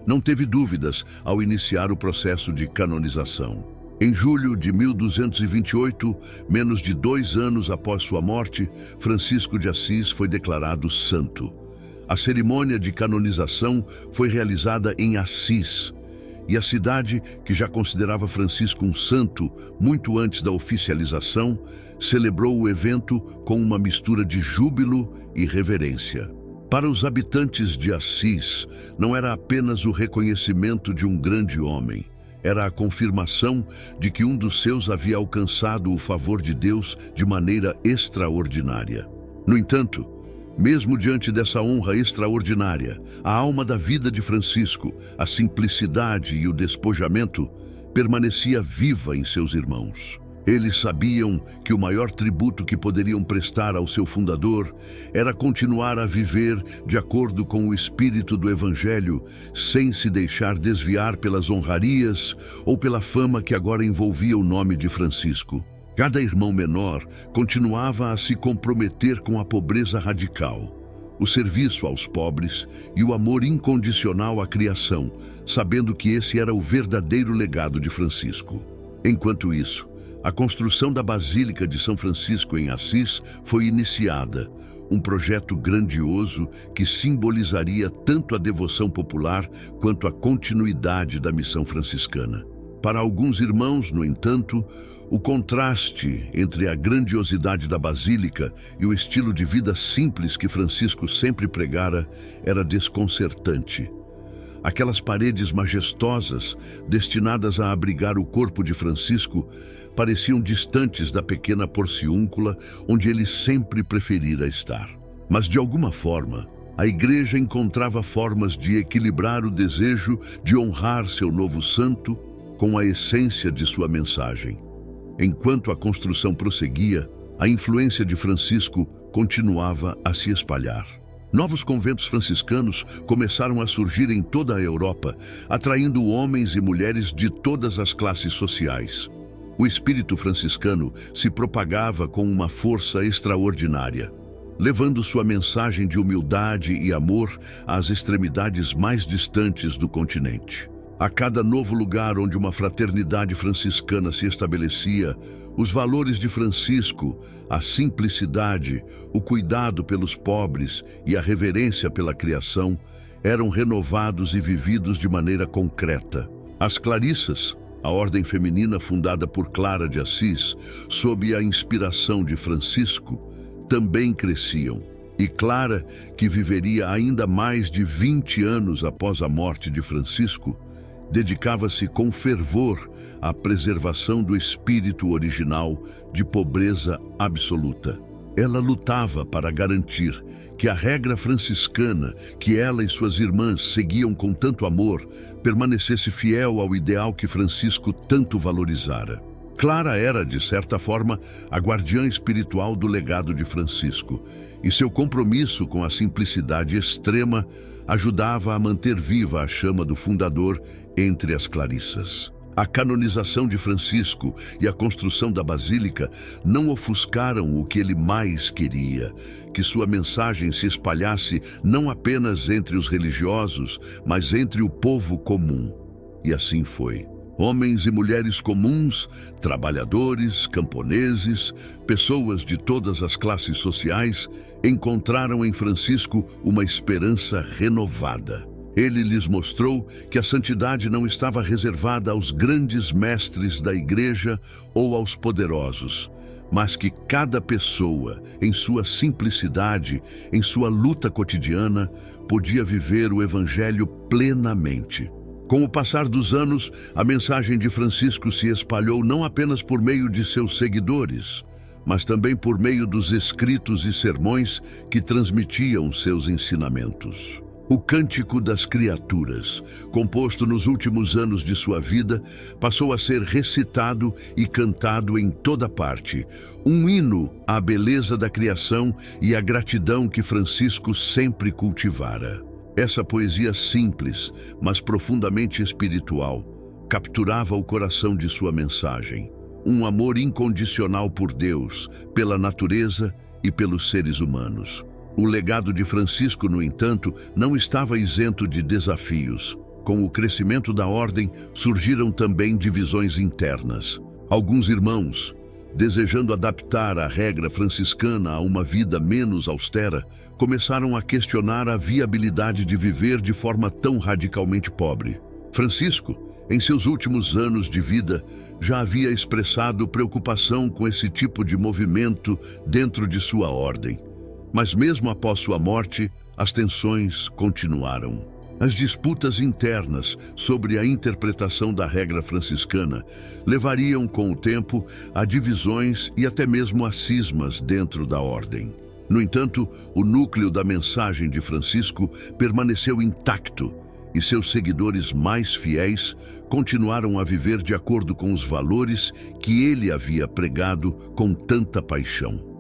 não teve dúvidas ao iniciar o processo de canonização. Em julho de 1228, menos de 2 anos após sua morte, Francisco de Assis foi declarado santo. A cerimônia de canonização foi realizada em Assis, e a cidade, que já considerava Francisco um santo muito antes da oficialização, celebrou o evento com uma mistura de júbilo e reverência. Para os habitantes de Assis, não era apenas o reconhecimento de um grande homem, era a confirmação de que um dos seus havia alcançado o favor de Deus de maneira extraordinária. No entanto, mesmo diante dessa honra extraordinária, a alma da vida de Francisco, a simplicidade e o despojamento, permanecia viva em seus irmãos. Eles sabiam que o maior tributo que poderiam prestar ao seu fundador era continuar a viver de acordo com o espírito do Evangelho, sem se deixar desviar pelas honrarias ou pela fama que agora envolvia o nome de Francisco. Cada irmão menor continuava a se comprometer com a pobreza radical, o serviço aos pobres e o amor incondicional à criação, sabendo que esse era o verdadeiro legado de Francisco. Enquanto isso, a construção da Basílica de São Francisco em Assis foi iniciada, um projeto grandioso que simbolizaria tanto a devoção popular quanto a continuidade da missão franciscana. Para alguns irmãos, no entanto, o contraste entre a grandiosidade da Basílica e o estilo de vida simples que Francisco sempre pregara era desconcertante. Aquelas paredes majestosas, destinadas a abrigar o corpo de Francisco, pareciam distantes da pequena porciúncula onde ele sempre preferira estar. Mas, de alguma forma, a igreja encontrava formas de equilibrar o desejo de honrar seu novo santo com a essência de sua mensagem. Enquanto a construção prosseguia, a influência de Francisco continuava a se espalhar. Novos conventos franciscanos começaram a surgir em toda a Europa, atraindo homens e mulheres de todas as classes sociais. O espírito franciscano se propagava com uma força extraordinária, levando sua mensagem de humildade e amor às extremidades mais distantes do continente. A cada novo lugar onde uma fraternidade franciscana se estabelecia, os valores de Francisco, a simplicidade, o cuidado pelos pobres e a reverência pela criação eram renovados e vividos de maneira concreta. As Clarissas, a ordem feminina fundada por Clara de Assis, sob a inspiração de Francisco, também cresciam. E Clara, que viveria ainda mais de 20 anos após a morte de Francisco, dedicava-se com fervor à preservação do espírito original de pobreza absoluta. Ela lutava para garantir que a regra franciscana, que ela e suas irmãs seguiam com tanto amor, permanecesse fiel ao ideal que Francisco tanto valorizara. Clara era, de certa forma, a guardiã espiritual do legado de Francisco, e seu compromisso com a simplicidade extrema ajudava a manter viva a chama do fundador entre as Clarissas. A canonização de Francisco e a construção da Basílica não ofuscaram o que ele mais queria, que sua mensagem se espalhasse não apenas entre os religiosos, mas entre o povo comum. E assim foi. Homens e mulheres comuns, trabalhadores, camponeses, pessoas de todas as classes sociais, encontraram em Francisco uma esperança renovada. Ele lhes mostrou que a santidade não estava reservada aos grandes mestres da igreja ou aos poderosos, mas que cada pessoa, em sua simplicidade, em sua luta cotidiana, podia viver o Evangelho plenamente. Com o passar dos anos, a mensagem de Francisco se espalhou não apenas por meio de seus seguidores, mas também por meio dos escritos e sermões que transmitiam seus ensinamentos. O Cântico das Criaturas, composto nos últimos anos de sua vida, passou a ser recitado e cantado em toda parte, um hino à beleza da criação e à gratidão que Francisco sempre cultivara. Essa poesia simples, mas profundamente espiritual, capturava o coração de sua mensagem. Um amor incondicional por Deus, pela natureza e pelos seres humanos. O legado de Francisco, no entanto, não estava isento de desafios. Com o crescimento da ordem, surgiram também divisões internas. Alguns irmãos, desejando adaptar a regra franciscana a uma vida menos austera, começaram a questionar a viabilidade de viver de forma tão radicalmente pobre. Francisco, em seus últimos anos de vida, já havia expressado preocupação com esse tipo de movimento dentro de sua ordem. Mas mesmo após sua morte, as tensões continuaram. As disputas internas sobre a interpretação da regra franciscana levariam, com o tempo, a divisões e até mesmo a cismas dentro da ordem. No entanto, o núcleo da mensagem de Francisco permaneceu intacto e seus seguidores mais fiéis continuaram a viver de acordo com os valores que ele havia pregado com tanta paixão.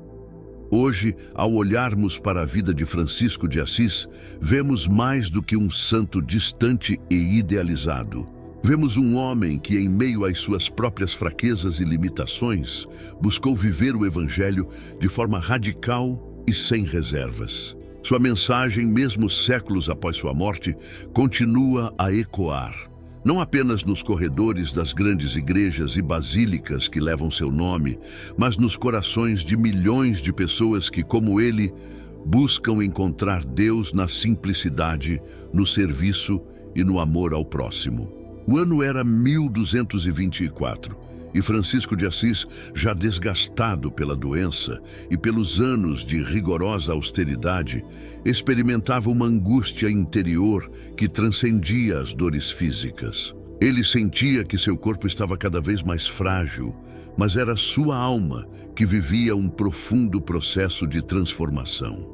Hoje, ao olharmos para a vida de Francisco de Assis, vemos mais do que um santo distante e idealizado. Vemos um homem que, em meio às suas próprias fraquezas e limitações, buscou viver o Evangelho de forma radical e sem reservas. Sua mensagem, mesmo séculos após sua morte, continua a ecoar. Não apenas nos corredores das grandes igrejas e basílicas que levam seu nome, mas nos corações de milhões de pessoas que, como ele, buscam encontrar Deus na simplicidade, no serviço e no amor ao próximo. O ano era 1224 e Francisco de Assis, já desgastado pela doença e pelos anos de rigorosa austeridade, experimentava uma angústia interior que transcendia as dores físicas. Ele sentia que seu corpo estava cada vez mais frágil, mas era sua alma que vivia um profundo processo de transformação.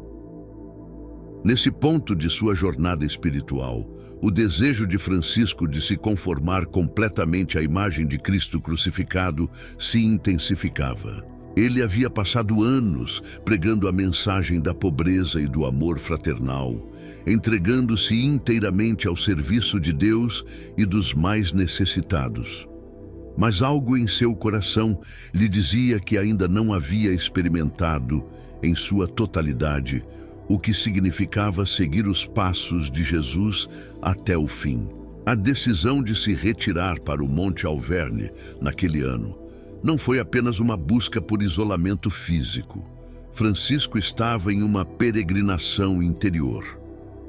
Nesse ponto de sua jornada espiritual, o desejo de Francisco de se conformar completamente à imagem de Cristo crucificado se intensificava. Ele havia passado anos pregando a mensagem da pobreza e do amor fraternal, entregando-se inteiramente ao serviço de Deus e dos mais necessitados. Mas algo em seu coração lhe dizia que ainda não havia experimentado, em sua totalidade, o que significava seguir os passos de Jesus até o fim. A decisão de se retirar para o Monte Alverne, naquele ano, não foi apenas uma busca por isolamento físico. Francisco estava em uma peregrinação interior,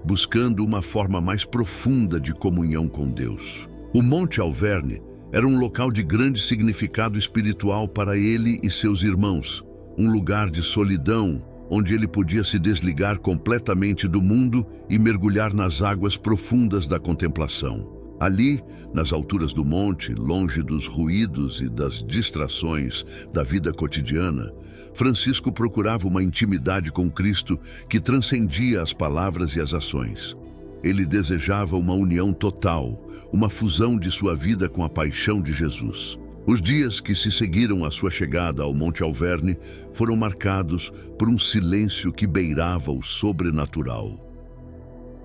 buscando uma forma mais profunda de comunhão com Deus. O Monte Alverne era um local de grande significado espiritual para ele e seus irmãos, um lugar de solidão, onde ele podia se desligar completamente do mundo e mergulhar nas águas profundas da contemplação. Ali, nas alturas do monte, longe dos ruídos e das distrações da vida cotidiana, Francisco procurava uma intimidade com Cristo que transcendia as palavras e as ações. Ele desejava uma união total, uma fusão de sua vida com a paixão de Jesus. Os dias que se seguiram à sua chegada ao Monte Alverne foram marcados por um silêncio que beirava o sobrenatural.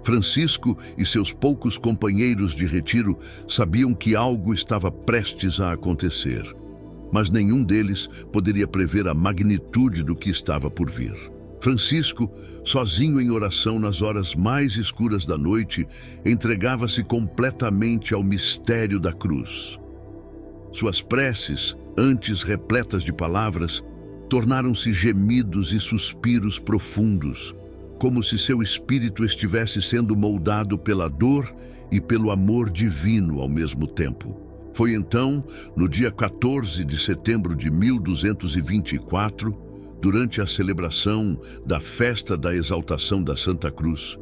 Francisco e seus poucos companheiros de retiro sabiam que algo estava prestes a acontecer, mas nenhum deles poderia prever a magnitude do que estava por vir. Francisco, sozinho em oração nas horas mais escuras da noite, entregava-se completamente ao mistério da cruz. Suas preces, antes repletas de palavras, tornaram-se gemidos e suspiros profundos, como se seu espírito estivesse sendo moldado pela dor e pelo amor divino ao mesmo tempo. Foi então, no dia 14 de setembro de 1224, durante a celebração da festa da exaltação da Santa Cruz,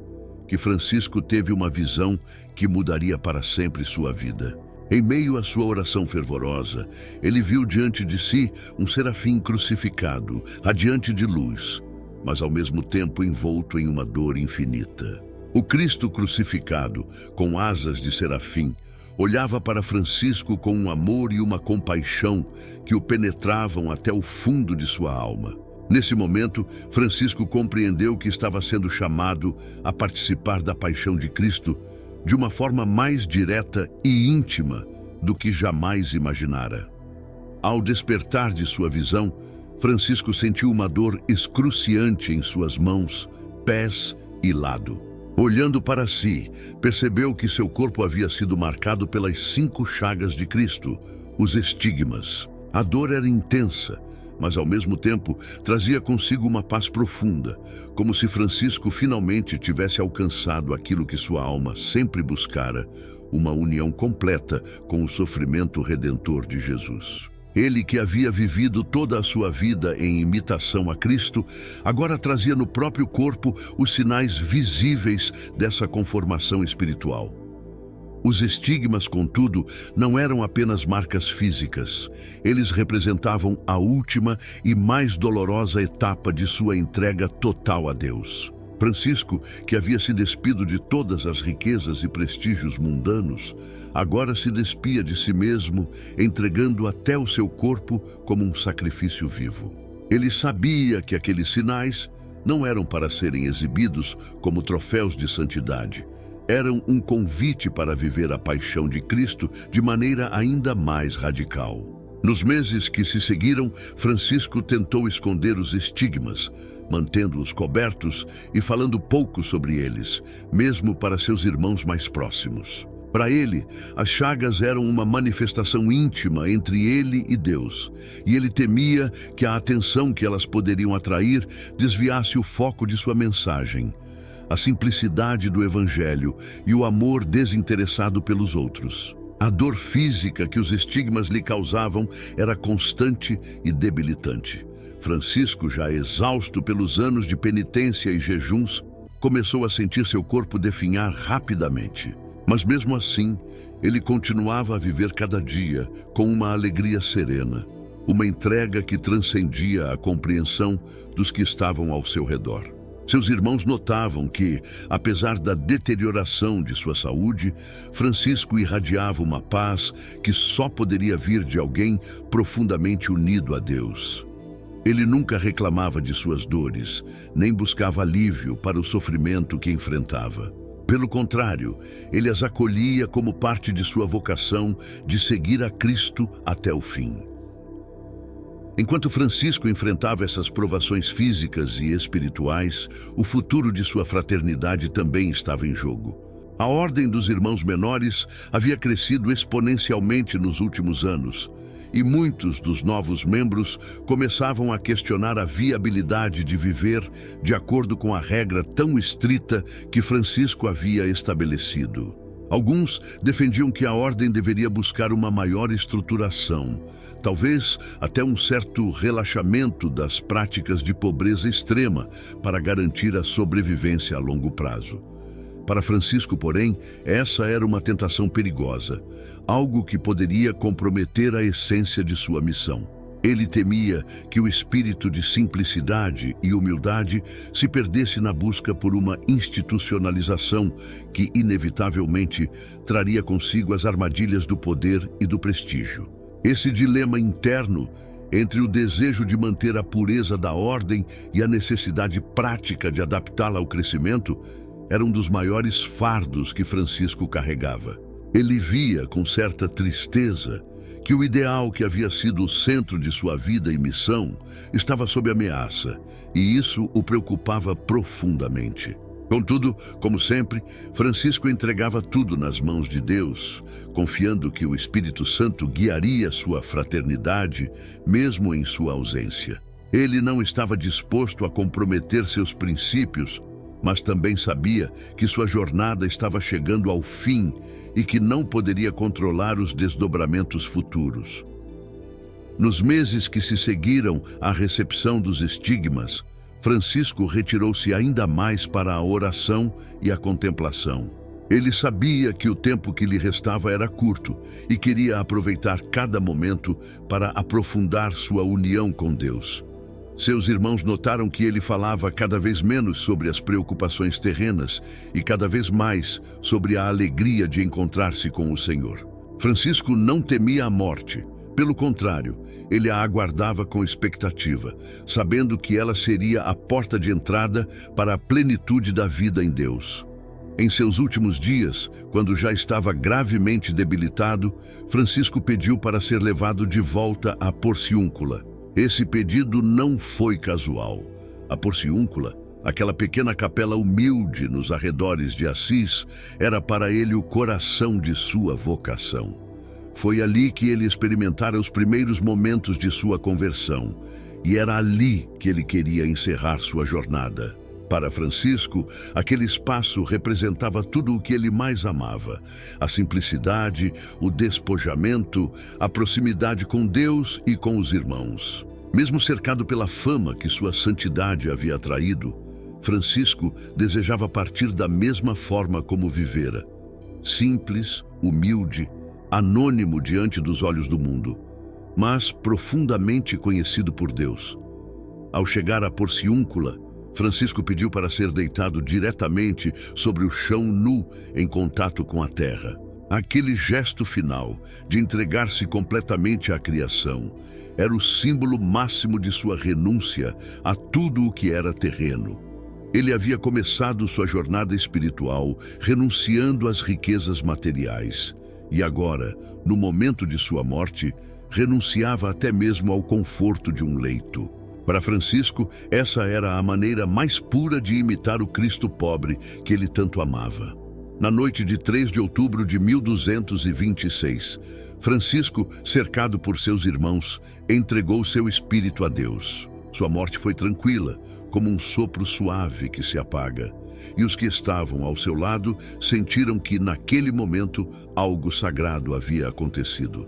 que Francisco teve uma visão que mudaria para sempre sua vida. Em meio à sua oração fervorosa, ele viu diante de si um serafim crucificado, radiante de luz, mas ao mesmo tempo envolto em uma dor infinita. O Cristo crucificado, com asas de serafim, olhava para Francisco com um amor e uma compaixão que o penetravam até o fundo de sua alma. Nesse momento, Francisco compreendeu que estava sendo chamado a participar da paixão de Cristo de uma forma mais direta e íntima do que jamais imaginara. Ao despertar de sua visão, Francisco sentiu uma dor excruciante em suas mãos, pés e lado. Olhando para si, percebeu que seu corpo havia sido marcado pelas 5 chagas de Cristo, os estigmas. A dor era intensa, mas ao mesmo tempo trazia consigo uma paz profunda, como se Francisco finalmente tivesse alcançado aquilo que sua alma sempre buscara, uma união completa com o sofrimento redentor de Jesus. Ele, que havia vivido toda a sua vida em imitação a Cristo, agora trazia no próprio corpo os sinais visíveis dessa conformação espiritual. Os estigmas, contudo, não eram apenas marcas físicas. Eles representavam a última e mais dolorosa etapa de sua entrega total a Deus. Francisco, que havia se despido de todas as riquezas e prestígios mundanos, agora se despia de si mesmo, entregando até o seu corpo como um sacrifício vivo. Ele sabia que aqueles sinais não eram para serem exibidos como troféus de santidade. Eram um convite para viver a paixão de Cristo de maneira ainda mais radical. Nos meses que se seguiram, Francisco tentou esconder os estigmas, mantendo-os cobertos e falando pouco sobre eles, mesmo para seus irmãos mais próximos. Para ele, as chagas eram uma manifestação íntima entre ele e Deus, e ele temia que a atenção que elas poderiam atrair desviasse o foco de sua mensagem, a simplicidade do Evangelho e o amor desinteressado pelos outros. A dor física que os estigmas lhe causavam era constante e debilitante. Francisco, já exausto pelos anos de penitência e jejuns, começou a sentir seu corpo definhar rapidamente. Mas mesmo assim, ele continuava a viver cada dia com uma alegria serena, uma entrega que transcendia a compreensão dos que estavam ao seu redor. Seus irmãos notavam que, apesar da deterioração de sua saúde, Francisco irradiava uma paz que só poderia vir de alguém profundamente unido a Deus. Ele nunca reclamava de suas dores, nem buscava alívio para o sofrimento que enfrentava. Pelo contrário, ele as acolhia como parte de sua vocação de seguir a Cristo até o fim. Enquanto Francisco enfrentava essas provações físicas e espirituais, o futuro de sua fraternidade também estava em jogo. A Ordem dos Irmãos Menores havia crescido exponencialmente nos últimos anos, e muitos dos novos membros começavam a questionar a viabilidade de viver de acordo com a regra tão estrita que Francisco havia estabelecido. Alguns defendiam que a ordem deveria buscar uma maior estruturação, talvez até um certo relaxamento das práticas de pobreza extrema para garantir a sobrevivência a longo prazo. Para Francisco, porém, essa era uma tentação perigosa, algo que poderia comprometer a essência de sua missão. Ele temia que o espírito de simplicidade e humildade se perdesse na busca por uma institucionalização que, inevitavelmente, traria consigo as armadilhas do poder e do prestígio. Esse dilema interno entre o desejo de manter a pureza da ordem e a necessidade prática de adaptá-la ao crescimento era um dos maiores fardos que Francisco carregava. Ele via com certa tristeza que o ideal que havia sido o centro de sua vida e missão estava sob ameaça, e isso o preocupava profundamente. Contudo, como sempre, Francisco entregava tudo nas mãos de Deus, confiando que o Espírito Santo guiaria sua fraternidade, mesmo em sua ausência. Ele não estava disposto a comprometer seus princípios, mas também sabia que sua jornada estava chegando ao fim e que não poderia controlar os desdobramentos futuros. Nos meses que se seguiram à recepção dos estigmas, Francisco retirou-se ainda mais para a oração e a contemplação. Ele sabia que o tempo que lhe restava era curto e queria aproveitar cada momento para aprofundar sua união com Deus. Seus irmãos notaram que ele falava cada vez menos sobre as preocupações terrenas e cada vez mais sobre a alegria de encontrar-se com o Senhor. Francisco não temia a morte. Pelo contrário, ele a aguardava com expectativa, sabendo que ela seria a porta de entrada para a plenitude da vida em Deus. Em seus últimos dias, quando já estava gravemente debilitado, Francisco pediu para ser levado de volta à Porciúncula. Esse pedido não foi casual. A Porciúncula, aquela pequena capela humilde nos arredores de Assis, era para ele o coração de sua vocação. Foi ali que ele experimentara os primeiros momentos de sua conversão, e era ali que ele queria encerrar sua jornada. Para Francisco, aquele espaço representava tudo o que ele mais amava: a simplicidade, o despojamento, a proximidade com Deus e com os irmãos. Mesmo cercado pela fama que sua santidade havia atraído, Francisco desejava partir da mesma forma como vivera: simples, humilde, anônimo diante dos olhos do mundo, mas profundamente conhecido por Deus. Ao chegar à Porciúncula, Francisco pediu para ser deitado diretamente sobre o chão nu em contato com a terra. Aquele gesto final de entregar-se completamente à criação era o símbolo máximo de sua renúncia a tudo o que era terreno. Ele havia começado sua jornada espiritual renunciando às riquezas materiais e agora, no momento de sua morte, renunciava até mesmo ao conforto de um leito. Para Francisco, essa era a maneira mais pura de imitar o Cristo pobre que ele tanto amava. Na noite de 3 de outubro de 1226, Francisco, cercado por seus irmãos, entregou seu espírito a Deus. Sua morte foi tranquila, como um sopro suave que se apaga, e os que estavam ao seu lado sentiram que, naquele momento, algo sagrado havia acontecido.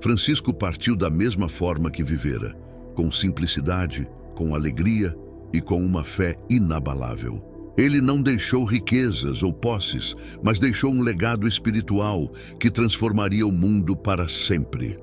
Francisco partiu da mesma forma que vivera, com simplicidade, com alegria e com uma fé inabalável. Ele não deixou riquezas ou posses, mas deixou um legado espiritual que transformaria o mundo para sempre.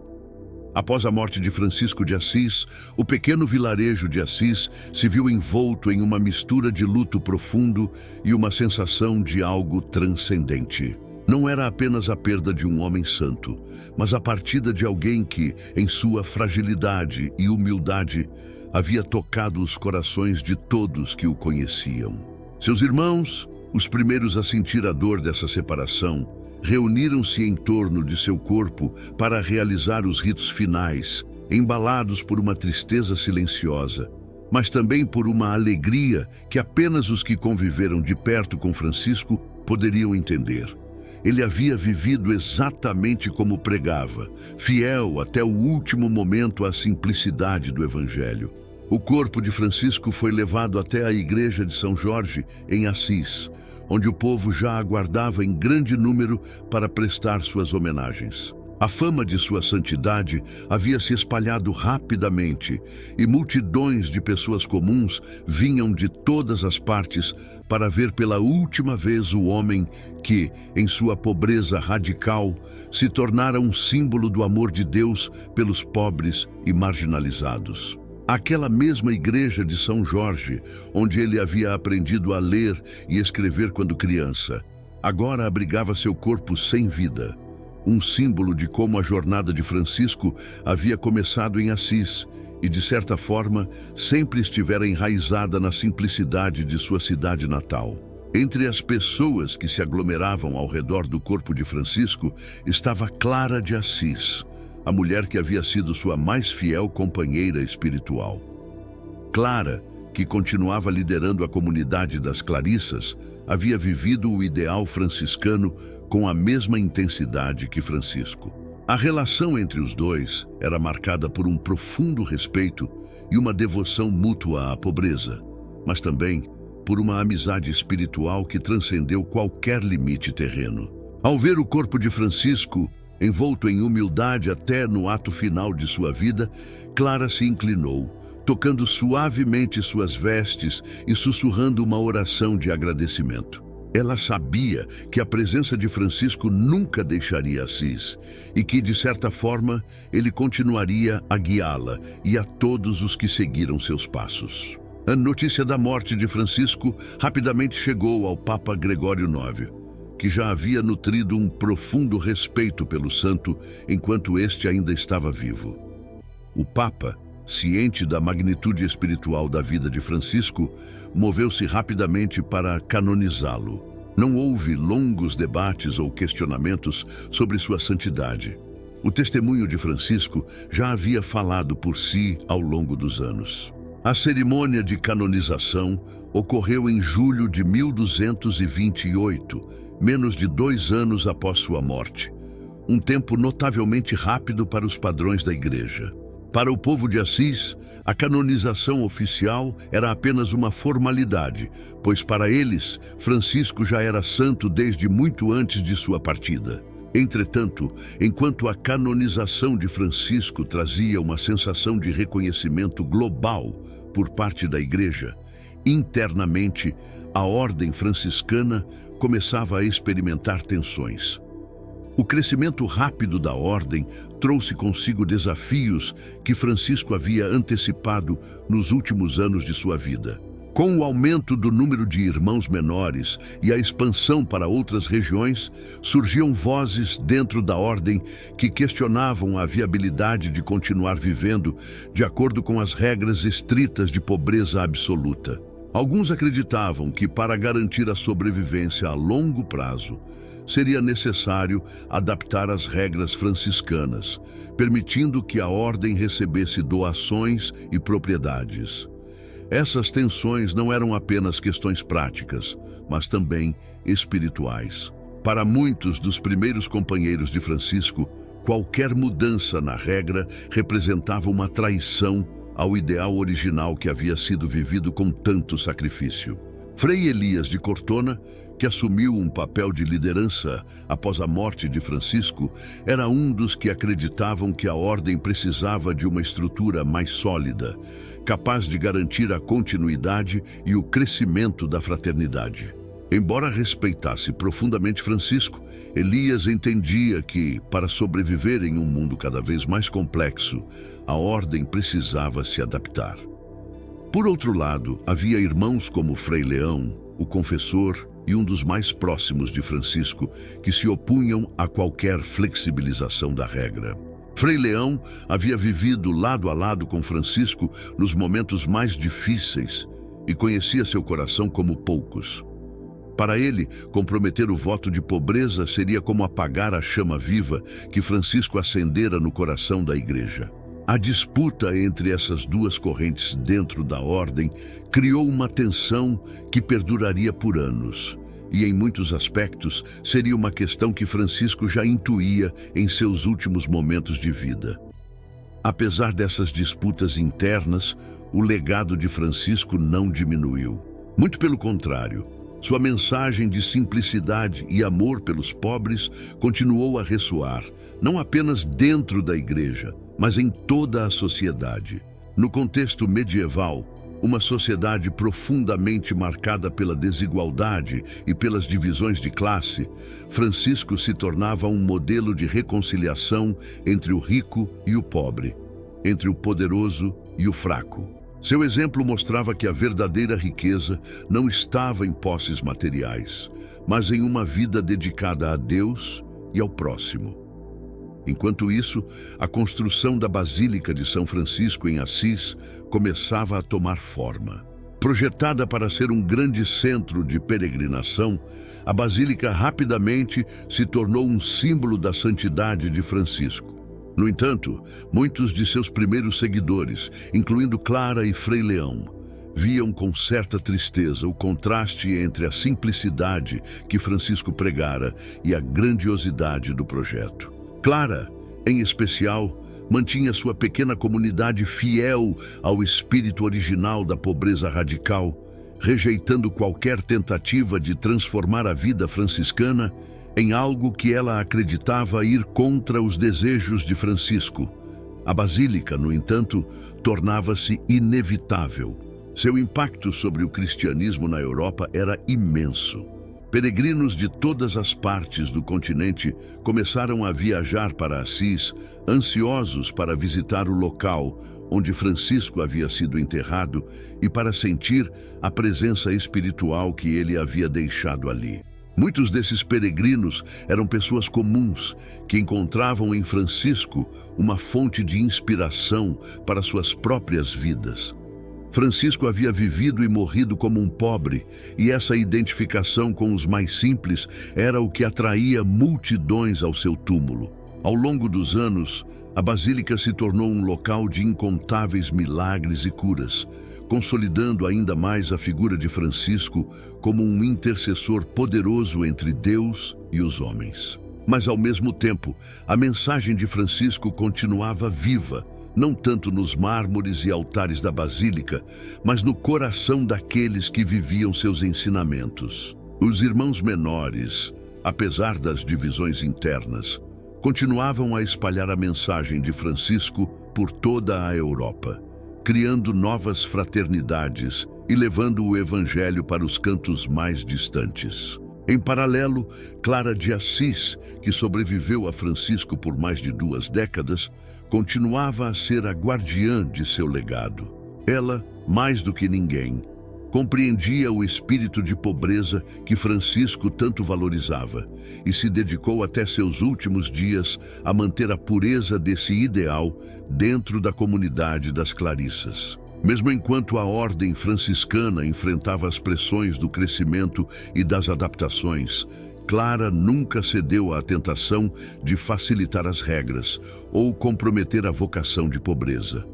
Após a morte de Francisco de Assis, o pequeno vilarejo de Assis se viu envolto em uma mistura de luto profundo e uma sensação de algo transcendente. Não era apenas a perda de um homem santo, mas a partida de alguém que, em sua fragilidade e humildade, havia tocado os corações de todos que o conheciam. Seus irmãos, Os primeiros a sentir a dor dessa separação reuniram-se em torno de seu corpo para realizar os ritos finais, embalados por uma tristeza silenciosa, mas também por uma alegria que apenas os que conviveram de perto com Francisco poderiam entender. Ele havia vivido exatamente como pregava, fiel até o último momento à simplicidade do Evangelho. O corpo de Francisco foi levado até a igreja de São Jorge, em Assis, onde o povo já aguardava em grande número para prestar suas homenagens. A fama de sua santidade havia se espalhado rapidamente e multidões de pessoas comuns vinham de todas as partes para ver pela última vez o homem que, em sua pobreza radical, se tornara um símbolo do amor de Deus pelos pobres e marginalizados. Aquela mesma igreja de São Jorge, onde ele havia aprendido a ler e escrever quando criança, agora abrigava seu corpo sem vida. Um símbolo de como a jornada de Francisco havia começado em Assis e, de certa forma, sempre estivera enraizada na simplicidade de sua cidade natal. Entre as pessoas que se aglomeravam ao redor do corpo de Francisco estava Clara de Assis, a mulher que havia sido sua mais fiel companheira espiritual. Clara, que continuava liderando a comunidade das Clarissas, havia vivido o ideal franciscano com a mesma intensidade que Francisco. A relação entre os dois era marcada por um profundo respeito e uma devoção mútua à pobreza, mas também por uma amizade espiritual que transcendeu qualquer limite terreno. Ao ver o corpo de Francisco, envolto em humildade até no ato final de sua vida, Clara se inclinou, tocando suavemente suas vestes e sussurrando uma oração de agradecimento. Ela sabia que a presença de Francisco nunca deixaria Assis e que, de certa forma, ele continuaria a guiá-la e a todos os que seguiram seus passos. A notícia da morte de Francisco rapidamente chegou ao Papa Gregório IX, que já havia nutrido um profundo respeito pelo santo enquanto este ainda estava vivo. O Papa, ciente da magnitude espiritual da vida de Francisco, moveu-se rapidamente para canonizá-lo. Não houve longos debates ou questionamentos sobre sua santidade. O testemunho de Francisco já havia falado por si ao longo dos anos. A cerimônia de canonização ocorreu em julho de 1228, menos de 2 anos após sua morte. Um tempo notavelmente rápido para os padrões da Igreja. Para o povo de Assis, a canonização oficial era apenas uma formalidade, pois para eles, Francisco já era santo desde muito antes de sua partida. Entretanto, enquanto a canonização de Francisco trazia uma sensação de reconhecimento global por parte da Igreja, internamente, a ordem franciscana começava a experimentar tensões. O crescimento rápido da ordem trouxe consigo desafios que Francisco havia antecipado nos últimos anos de sua vida. Com o aumento do número de irmãos menores e a expansão para outras regiões, surgiam vozes dentro da ordem que questionavam a viabilidade de continuar vivendo de acordo com as regras estritas de pobreza absoluta. Alguns acreditavam que, para garantir a sobrevivência a longo prazo, seria necessário adaptar as regras franciscanas, permitindo que a ordem recebesse doações e propriedades. Essas tensões não eram apenas questões práticas, mas também espirituais. Para muitos dos primeiros companheiros de Francisco, qualquer mudança na regra representava uma traição ao ideal original que havia sido vivido com tanto sacrifício. Frei Elias de Cortona, que assumiu um papel de liderança após a morte de Francisco, era um dos que acreditavam que a ordem precisava de uma estrutura mais sólida, capaz de garantir a continuidade e o crescimento da fraternidade. Embora respeitasse profundamente Francisco, Elias entendia que, para sobreviver em um mundo cada vez mais complexo, a ordem precisava se adaptar. Por outro lado, havia irmãos como Frei Leão, o confessor, e um dos mais próximos de Francisco, que se opunham a qualquer flexibilização da regra. Frei Leão havia vivido lado a lado com Francisco nos momentos mais difíceis e conhecia seu coração como poucos. Para ele, comprometer o voto de pobreza seria como apagar a chama viva que Francisco acendera no coração da Igreja. A disputa entre essas duas correntes dentro da ordem criou uma tensão que perduraria por anos. E, em muitos aspectos, seria uma questão que Francisco já intuía em seus últimos momentos de vida. Apesar dessas disputas internas, o legado de Francisco não diminuiu. Muito pelo contrário, sua mensagem de simplicidade e amor pelos pobres continuou a ressoar, não apenas dentro da Igreja, mas em toda a sociedade. No contexto medieval, uma sociedade profundamente marcada pela desigualdade e pelas divisões de classe, Francisco se tornava um modelo de reconciliação entre o rico e o pobre, entre o poderoso e o fraco. Seu exemplo mostrava que a verdadeira riqueza não estava em posses materiais, mas em uma vida dedicada a Deus e ao próximo. Enquanto isso, a construção da Basílica de São Francisco em Assis começava a tomar forma. Projetada para ser um grande centro de peregrinação, a Basílica rapidamente se tornou um símbolo da santidade de Francisco. No entanto, muitos de seus primeiros seguidores, incluindo Clara e Frei Leão, viam com certa tristeza o contraste entre a simplicidade que Francisco pregara e a grandiosidade do projeto. Clara, em especial, mantinha sua pequena comunidade fiel ao espírito original da pobreza radical, rejeitando qualquer tentativa de transformar a vida franciscana em algo que ela acreditava ir contra os desejos de Francisco. A Basílica, no entanto, tornava-se inevitável. Seu impacto sobre o cristianismo na Europa era imenso. Peregrinos de todas as partes do continente começaram a viajar para Assis, ansiosos para visitar o local onde Francisco havia sido enterrado e para sentir a presença espiritual que ele havia deixado ali. Muitos desses peregrinos eram pessoas comuns que encontravam em Francisco uma fonte de inspiração para suas próprias vidas. Francisco havia vivido e morrido como um pobre, e essa identificação com os mais simples era o que atraía multidões ao seu túmulo. Ao longo dos anos, a Basílica se tornou um local de incontáveis milagres e curas, consolidando ainda mais a figura de Francisco como um intercessor poderoso entre Deus e os homens. Mas, ao mesmo tempo, a mensagem de Francisco continuava viva, não tanto nos mármores e altares da Basílica, mas no coração daqueles que viviam seus ensinamentos. Os irmãos menores, apesar das divisões internas, continuavam a espalhar a mensagem de Francisco por toda a Europa, criando novas fraternidades e levando o Evangelho para os cantos mais distantes. Em paralelo, Clara de Assis, que sobreviveu a Francisco por mais de 2 décadas, continuava a ser a guardiã de seu legado. Ela, mais do que ninguém, compreendia o espírito de pobreza que Francisco tanto valorizava e se dedicou até seus últimos dias a manter a pureza desse ideal dentro da comunidade das Clarissas. Mesmo enquanto a ordem franciscana enfrentava as pressões do crescimento e das adaptações, Clara nunca cedeu à tentação de facilitar as regras ou comprometer a vocação de pobreza.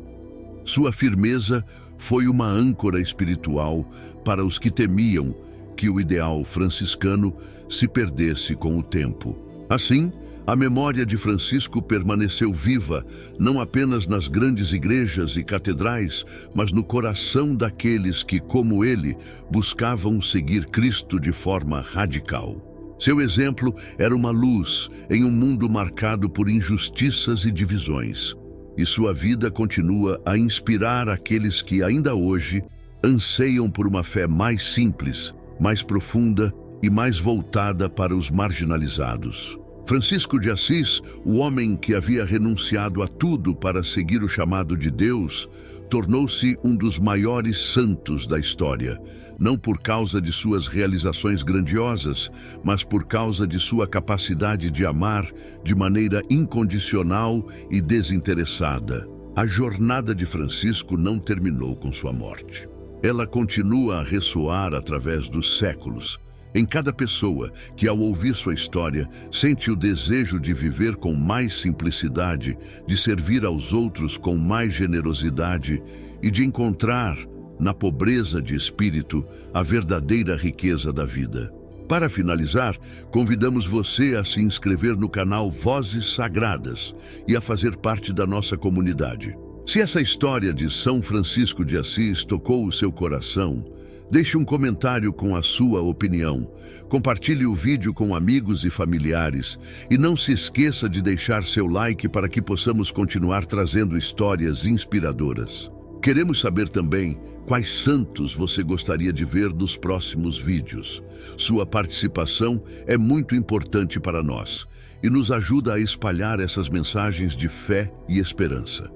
Sua firmeza foi uma âncora espiritual para os que temiam que o ideal franciscano se perdesse com o tempo. Assim, a memória de Francisco permaneceu viva, não apenas nas grandes igrejas e catedrais, mas no coração daqueles que, como ele, buscavam seguir Cristo de forma radical. Seu exemplo era uma luz em um mundo marcado por injustiças e divisões. E sua vida continua a inspirar aqueles que ainda hoje anseiam por uma fé mais simples, mais profunda e mais voltada para os marginalizados. Francisco de Assis, o homem que havia renunciado a tudo para seguir o chamado de Deus, tornou-se um dos maiores santos da história, não por causa de suas realizações grandiosas, mas por causa de sua capacidade de amar de maneira incondicional e desinteressada. A jornada de Francisco não terminou com sua morte. Ela continua a ressoar através dos séculos, Em cada pessoa que, ao ouvir sua história, sente o desejo de viver com mais simplicidade, de servir aos outros com mais generosidade e de encontrar, na pobreza de espírito, a verdadeira riqueza da vida. Para finalizar, convidamos você a se inscrever no canal Vozes Sagradas e a fazer parte da nossa comunidade. Se essa história de São Francisco de Assis tocou o seu coração, deixe um comentário com a sua opinião, compartilhe o vídeo com amigos e familiares e não se esqueça de deixar seu like para que possamos continuar trazendo histórias inspiradoras. Queremos saber também quais santos você gostaria de ver nos próximos vídeos. Sua participação é muito importante para nós e nos ajuda a espalhar essas mensagens de fé e esperança.